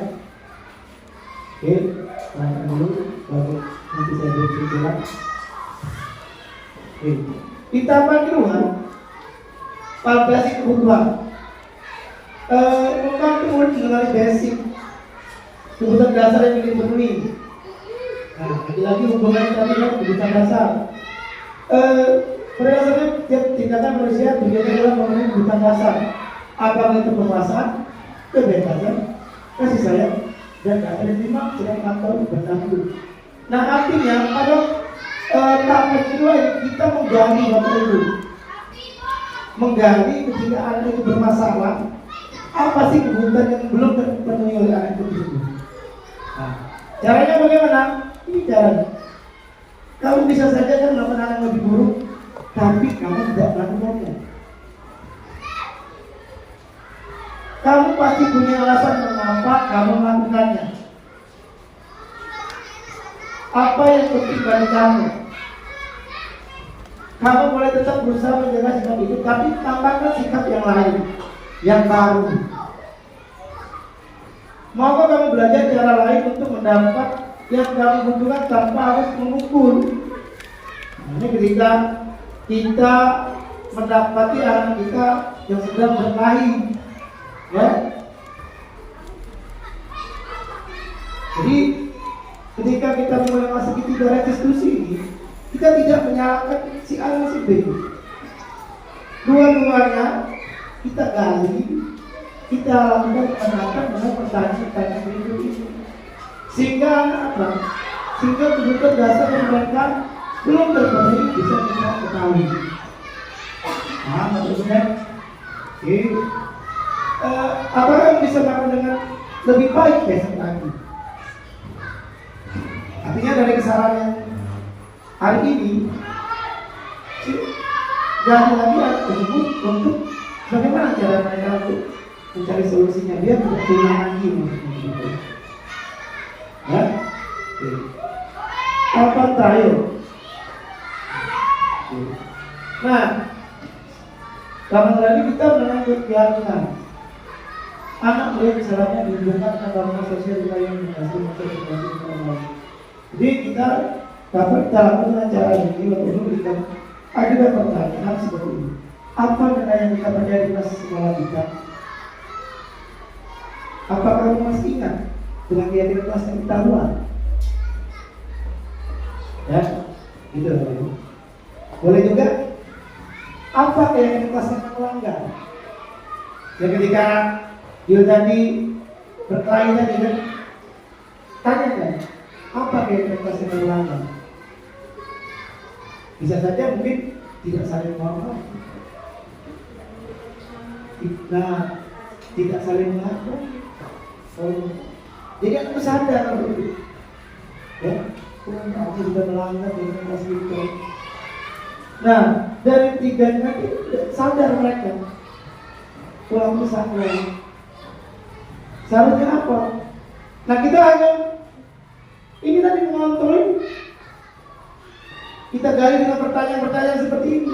Speaker 1: Oke, lanjutkan dulu, baru nanti saya berbicara. Oke, di tahapan kedua, validasi kebutuhan. Bukan kemudian mengenai basic kebutuhan dasar yang ingin dipenuhi. Nah, lagi hubungannya tadi kan kebutuhan dasar. Berdasarkan tiap tindakan manusia tujuannya adalah memenuhi kebutuhan dasar. Apakah itu penguasaan, kebebasan, kasih sayang, dan tak terima sedang atau bertanggung. Nah, artinya pada tahap kedua kita menggali Bapak Ibu, menggali ketika anak itu bermasalah, apa sih kebutuhan yang belum terpenuhi oleh anak itu tersebut. Nah, caranya bagaimana? Ini caranya. Kamu bisa saja kan melakukan hal yang lebih buruk, tapi kamu tidak melakukannya. Kamu pasti punya alasan mengapa kamu melakukannya. Apa yang penting bagi kamu? Kamu boleh tetap berusaha menjaga sikap itu, tapi tambahkan sikap yang lain, yang baru. Maukah kamu belajar cara lain untuk mendapat yang kamu butuhkan tanpa harus memukul? Nah, ini ketika kita mendapati anak kita yang sedang berkelahi, ya. Jadi ketika kita mulai masuk segitiga restitusi ini, kita tidak menyalahkan si A dan si B. Dua-duanya kita gali, kita lakukan penanganan dengan pertanyaan-pertanyaan berikut ini. Sehingga apa? Sehingga kebutuhan dasar yang mereka belum terpenuhi bisa kita ketahui. Nah, maksudnya, apa yang bisa melakukan dengan lebih baik besok lagi? Artinya dari kesalahan yang hari ini, jangan lagi tersebut untuk bagaimana cara mereka untuk mencari solusinya biar tidak pulang lagi maksudnya. Ya, apa tayo? Nah, karena tadi kita menangkap keyakinan anak melihat kesalahannya dihubungkan dengan norma sosial yang menghasil masa depan. Jadi kita dapat lakukan dengan cara ini untuk kita ada pertanyaan seperti ini. Apa nilai yang kita pelajari di masa sekolah kita? Apakah kamu masih ingat dengan keyakinan kelas yang kita buat? Ya, gitu Bapak Ibu. Boleh juga apa yang kelasnya melanggar? Ya ketika dia tadi berkelahi tadi kan, tanya kan, apa yang kelasnya melanggar? Bisa saja mungkin tidak saling menghormati. Nah, tidak saling menghargai. Jadi aku sadar ya, aku sudah melanggar dengan kasih itu. Nah, dari tiga tadi sadar mereka pulang kesana. Seharusnya apa? Nah, kita hanya ini tadi mengontrol. Kita gali dengan pertanyaan-pertanyaan seperti ini.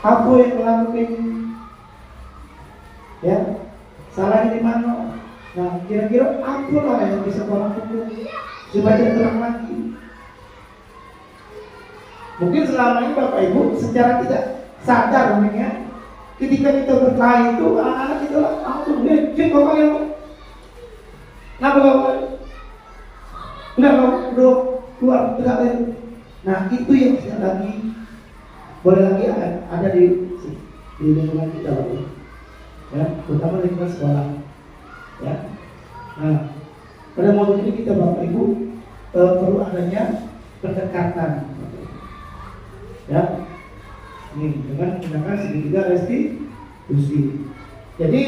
Speaker 1: Apa yang melakukan? Ya, salahnya di mana? Nah, kira-kira apa lah yang bisa orang hukum supaya tidak terang lagi? Mungkin selama ini Bapak Ibu secara tidak sadar mungkin ya, ketika kita berkelahi itu anak-anak kita langsung cek bapak yang kenapa bapak? Enggak udah keluar tegak lagi. Nah itu yang tidak lagi boleh lagi ada di lingkungan kita Bapak Ibu. Ya, terutama lingkungan sekolah. Ya. Nah, pada modul ini kita Bapak Ibu perlu adanya pendekatan. Ya. Ini dengan menggunakan segitiga restitusi. Jadi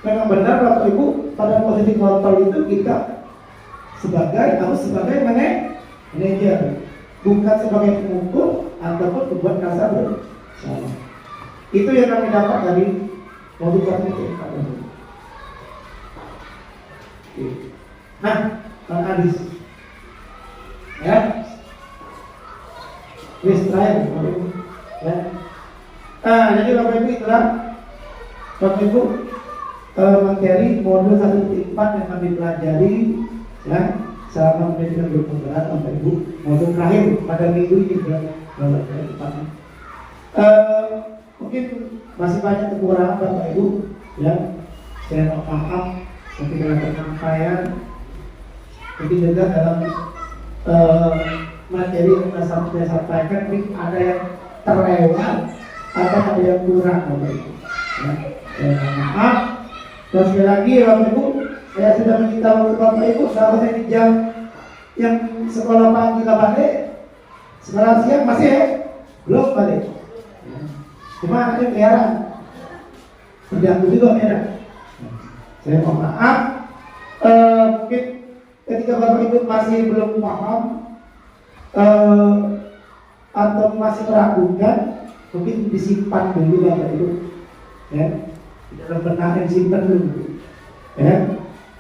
Speaker 1: memang benar Bapak Ibu pada posisi kontrol itu kita harus sebagai manajer, bukan sebagai pengukur ataupun pembuat kasar bersalah. Itu yang kami dapat dari modul kami ini. Nah, Pak Adis, ya, terakhir, Bapak Ibu, ya. Jadi Bapak Ibu itulah Bapak Ibu materi modul 1.4 yang kami pelajari, ya, selama pendidikan berpenggerak Bapak Ibu. Modul terakhir pada minggu ini Bapak Ibu. Mungkin masih banyak kekurangan Bapak Ibu, ya. Saya mohon maaf ketika dalam penyampaian, mungkin juga dalam materi yang saya sampaikan mungkin ada yang terlewat atau ada yang kurang Bapak Ibu. Ya, maaf. Dan sekali lagi Bapak Ibu, saya sudah meminta waktu Bapak Ibu seharusnya di jam yang sekolah pagi nggak balik, sekolah siang masih ya? Belum balik. Cuma anaknya keliaran. Terganggu juga ya. Saya mohon maaf. Mungkin ketika Bapak Ibu masih belum paham atau masih meragukan, mungkin disimpan dulu Bapak Ibu, ya, di dalam benak yang disimpan dulu, ya,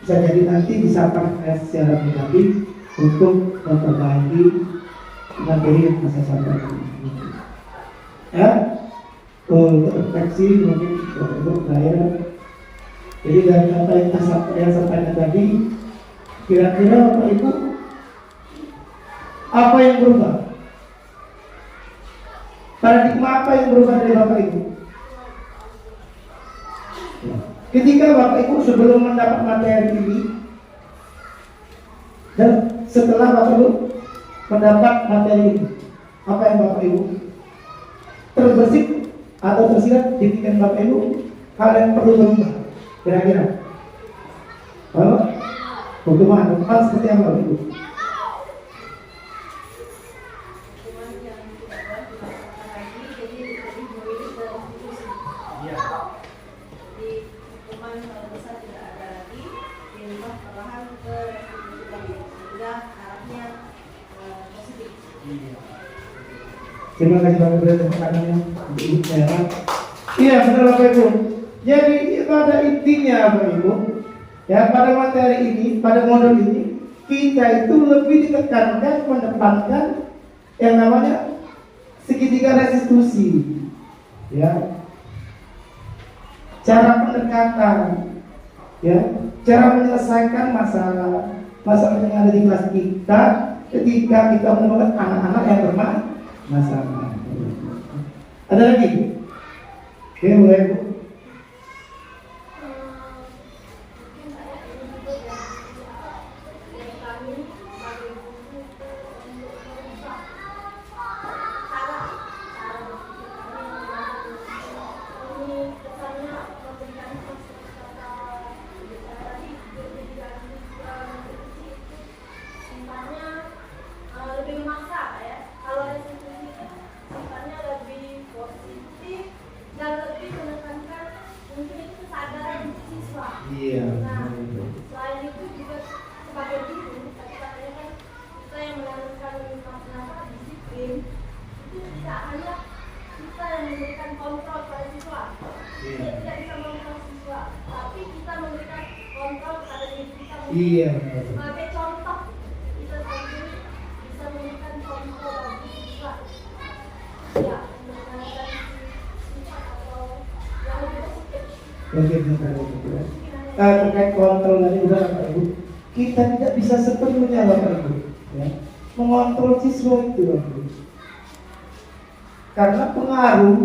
Speaker 1: bisa jadi nanti bisa pakai secara pribadi untuk memperbaiki materi yang saya sampaikan, ya, untuk refleksi mungkin Bapak Ibu saya. Jadi dari apa yang saya sampaikan tadi, kira-kira Bapak Ibu apa yang berubah? Paradigma apa yang berubah dari Bapak Ibu? Ketika Bapak Ibu sebelum mendapat materi ini dan setelah Bapak Ibu mendapat materi ini, apa yang Bapak Ibu terbersih atau tersirat di pikiran Bapak Ibu hal yang perlu berubah? Kira-kira hukuman seperti apa Bapak Ibu? Terima kasih Bapak Ibu atas tekanannya untuk Ibu Sarah. Iya benar Bapak Ibu. Jadi pada intinya Bapak Ibu, ya pada materi ini, pada modul ini, kita itu lebih ditekankan mendepankan yang namanya segitiga restitusi, ya, cara pendekatan, ya, cara menyelesaikan masalah yang ada di kelas kita ketika kita menemukan anak-anak yang bermasalah. Ada lagi? Oke, boleh Bu. Iya.
Speaker 3: Sebagai contoh, kita sendiri bisa memberikan contoh bagi siswa. Ya, menggunakan sifat atau yang lebih positif.
Speaker 1: Oke, benar. Terkait kontrol tadi udah Bapak Ibu, kita tidak bisa sepenuhnya Bapak Ibu, ya, mengontrol siswa itu Bapak Ibu. Karena pengaruh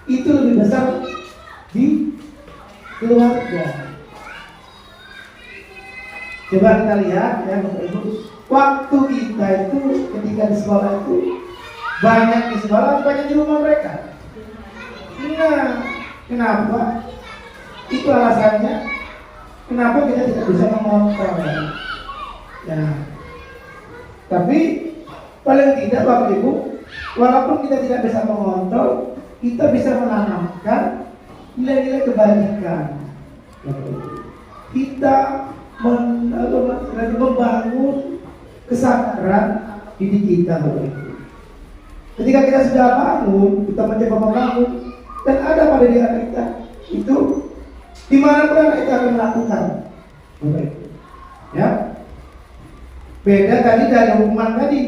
Speaker 1: itu lebih besar di keluarga. Coba kita lihat ya Bapak Ibu, waktu kita itu ketika di sekolah itu banyak di sekolah, banyak di rumah mereka. Nah, kenapa? Itu alasannya kenapa kita tidak bisa mengontrol. Ya. Tapi paling tidak Bapak Ibu, walaupun kita tidak bisa mengontrol, kita bisa menanamkan nilai-nilai kebaikan. Bapak Ibu. Kita membangun kesadaran diri kita Bapak Ibu. Ketika kita sudah bangun, kita mencoba membangun dan ada pada diri kita itu di mana pun anak itu akan melakukan. Ya. Beda tadi dari hukuman tadi.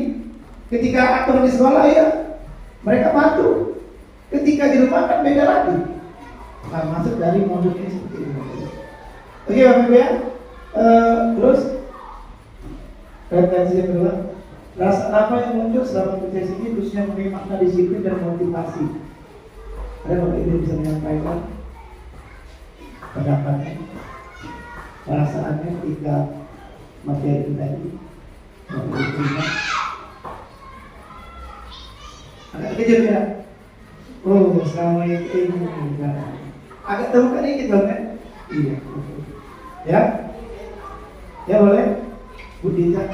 Speaker 1: Ketika aturan di sekolah ya mereka patuh. Ketika di rumah kan beda lagi. Nah, masuk dari modulnya seperti ini. Oke Bapak Ibu ya. Terus referensi yang kedua, rasa apa yang muncul selama proses ini khususnya mengenai makna disiplin dan motivasi. Ada Bapak Ibu bisa menyampaikan pendapatnya, perasaannya ketika materi tadi. Agak kejut ya. Oh, selama ini agak terbuka dikit dong kan? Iya. Ya, ya boleh, Bu Dita.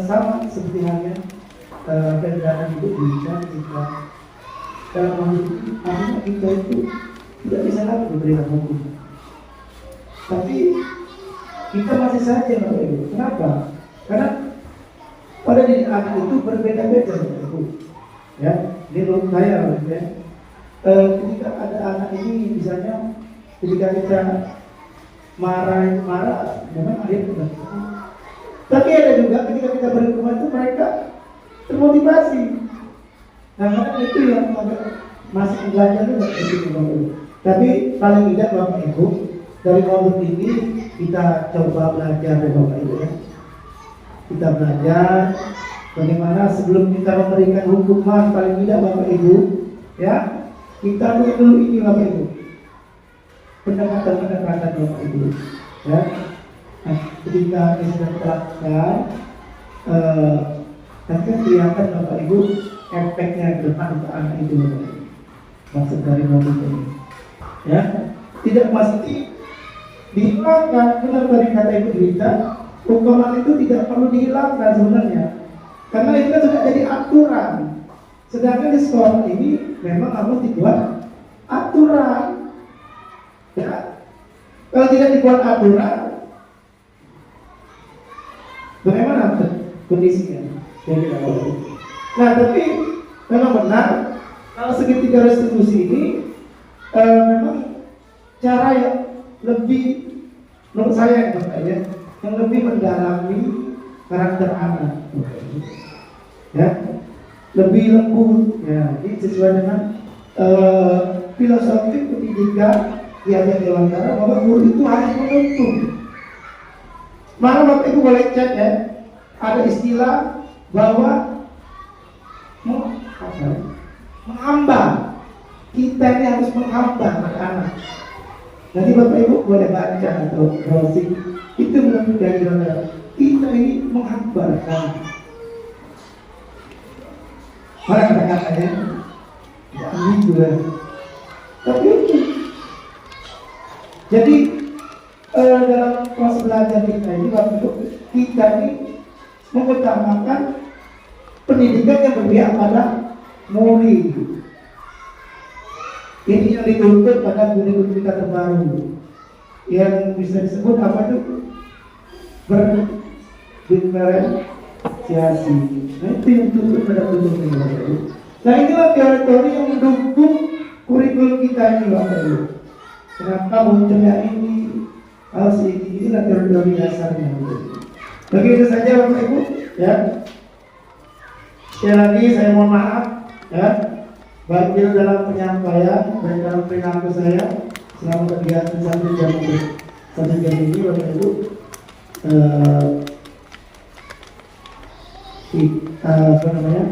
Speaker 1: Sama seperti halnya kendaraan itu bisa jika dalam hidup artinya kita itu tidak bisa lagi memberikan hukum, tapi kita masih saja Bapak Ibu. Kenapa? Karena pada diri anak itu berbeda-beda Bapak Ibu. Ya, ini menurut saya ya. Ketika ada anak ini misalnya ketika kita marah, memang ada yang benar. Tapi ada juga ketika kita berhukuman itu mereka termotivasi. Nah, karena itu yang masih belajar itu Bapak Ibu. Tapi paling tidak Bapak Ibu dari modul ini kita coba belajar Bapak Ibu ya. Kita belajar bagaimana sebelum kita memberikan hukuman paling tidak Bapak Ibu ya, kita lihat dulu ini Bapak Ibu. Pendekatan Bapak Ibu ya. Nah, ketika kita sudah terapkan nanti kelihatan Bapak Ibu efeknya ke depan untuk anak itu Bapak Ibu. Maksud dari modul ini ya, tidak mesti dihilangkan. Benar tadi kata Ibu Rita, hukuman itu tidak perlu dihilangkan sebenarnya, karena itu kan sudah jadi aturan. Sedangkan di sekolah ini memang harus dibuat aturan ya. Kalau tidak dibuat aturan, bagaimana kondisinya? Nah, tapi memang benar kalau segitiga restitusi ini memang cara yang lebih, menurut saya ya, yang lebih mendalami karakter anak, ya, lebih lembut, ya. Ini sesuai dengan filosofi pendidikan di Asia Dewantara bahwa guru itu harus menuntun. Malah Bapak Ibu boleh cek ya, ada istilah bahwa menghamba. Kita ini harus menghamba anak-anak. Nanti Bapak Ibu boleh baca atau browsing. Itu menurut dari saudara. Kita ini menghambakan. Orang kata-katanya jangan juga. Tapi itu. Jadi dalam proses belajar kita ini, Bapak Ibu, kita ini mengutamakan pendidikan yang berpihak pada murid. Ini yang dituntut pada guru-guru kita terbaru, yang bisa disebut apa itu, berdiferensiasi. Nah itu yang dituntut pada guru ini, Bapak Ibu. Nah inilah teori-teori yang mendukung kurikulum kita ini, Bapak Ibu. Kenapa munculnya ini? Harus inilah teori-teori dasarnya. Begitu saja Bapak Ibu, ya. Sekali lagi saya mohon maaf, ya, baik dalam penyampaian dan dalam perilaku saya selama kegiatan 1 jam ini, Bapak Ibu. Apa namanya?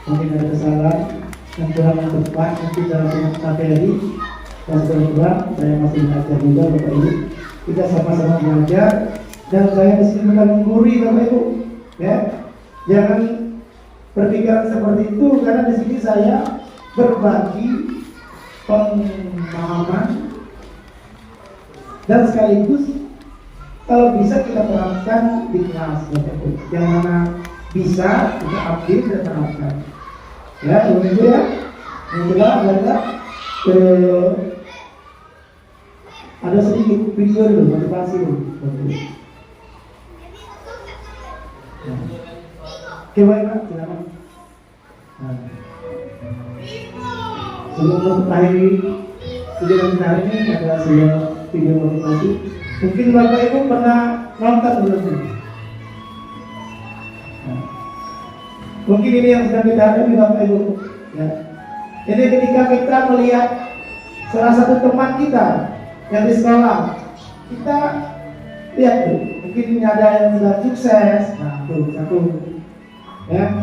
Speaker 1: Mungkin ada kesalahan yang kurang tepat nanti dalam materi. Dan kebetulan saya masih belajar juga, Bapak Ibu. Kita sama-sama belajar dan saya di sini bukan menggurui, Bapak Ibu. Ya, jangan berpikiran seperti itu, karena di sini saya berbagi pemahaman dan sekaligus kalau bisa kita terapkan di kelas, Bapak Ibu. Yang mana bisa kita update dan terapkan. Ya, Bapak Ibu ya. Yang kedua adalah ada sedikit video dulu, motivasi dulu. Oke, baik Pak, silakan. Sebelum mengakhiri video kita ini ada sebuah video motivasi. Mungkin Bapak Ibu pernah nonton belum? Mungkin ini yang sedang kita hadapi, Bapak Ibu. Ya. Jadi ketika kita melihat salah satu teman kita yang di sekolah, kita lihat tuh, mungkin ada yang sudah sukses. Nah, tuh satu. Ya,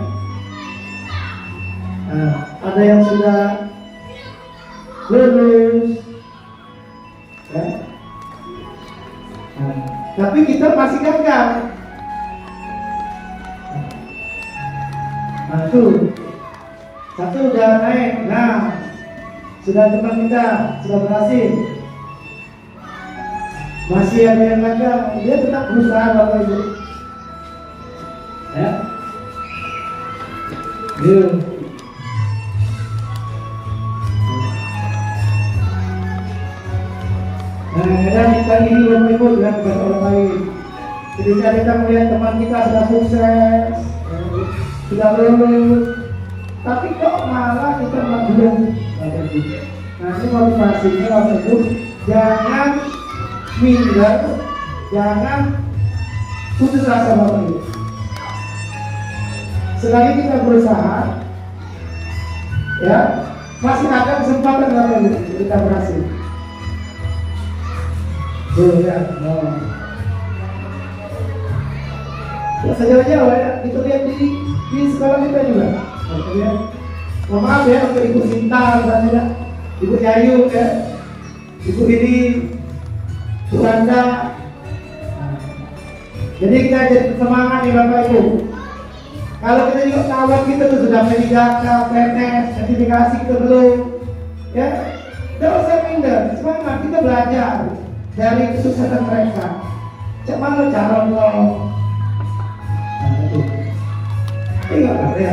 Speaker 1: ada yang sudah lulus, ya. Tapi kita masih gagal. Nah, tuh satu udah naik. Nah, sudah teman kita sudah berhasil. Masih ada yang gagal, dia tetap berusaha, Bapak Ibu. Ya. Nah, dan kita ini Bapak Ibu dengan kepada orang lain. Ketika kita melihat teman kita sudah sukses, sudah lulus, tapi kok malah kita belum. Nah ini motivasinya Bapak Ibu, jangan minder, jangan putus asa, Bapak Ibu. Selagi kita berusaha, ya, masih ada kesempatan, Bapak Ibu, kita berhasil. Ya, ya sejauh-jauh ya, kita lihat di sekolah kita juga. Ya. Maaf ya, untuk Ibu Sinta, misalnya, Ibu Yayu, ya, Ibu ini, Bu Anda. Jadi kita jadi semangat nih Bapak Ibu. Kalau kita juga kawan kita tuh sudah P3K, PNS, sertifikasi kita belum, ya, tidak usah minder, semangat kita belajar dari kesuksesan mereka. Cak mana cara lo? Enggak ada ya.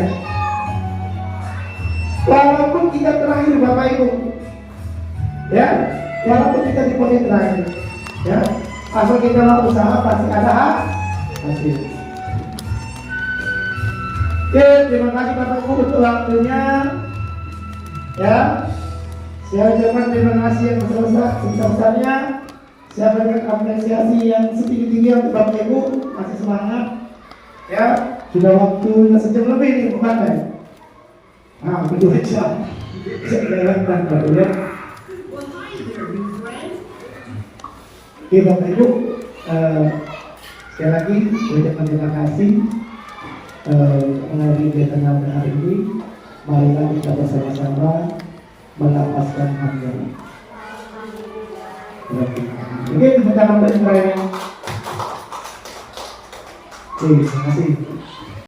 Speaker 1: Walaupun kita terakhir Bapak Ibu, ya, walaupun kita di poin terakhir, ya, asal kita mau usaha pasti ada hasil. Oke, terima kasih Bapak Ibu untuk waktunya. Ya, saya ucapkan terima kasih yang sebesar-besarnya. Saya berikan apresiasi yang setinggi-tinggi untuk Bapak Ibu, masih semangat. Ya, sudah waktunya sejam lebih nih pakai. Nah, 2 jam. Lewatkan Bapak Ibu. Oke Bapak Ibu, sekali lagi saya ucapkan terima kasih menghadiri kegiatan hari ini, Marilah kita bersama-sama melapaskan hamdani. Oke, tepuk tangan untuk Ibrahim. Oke, terima kasih.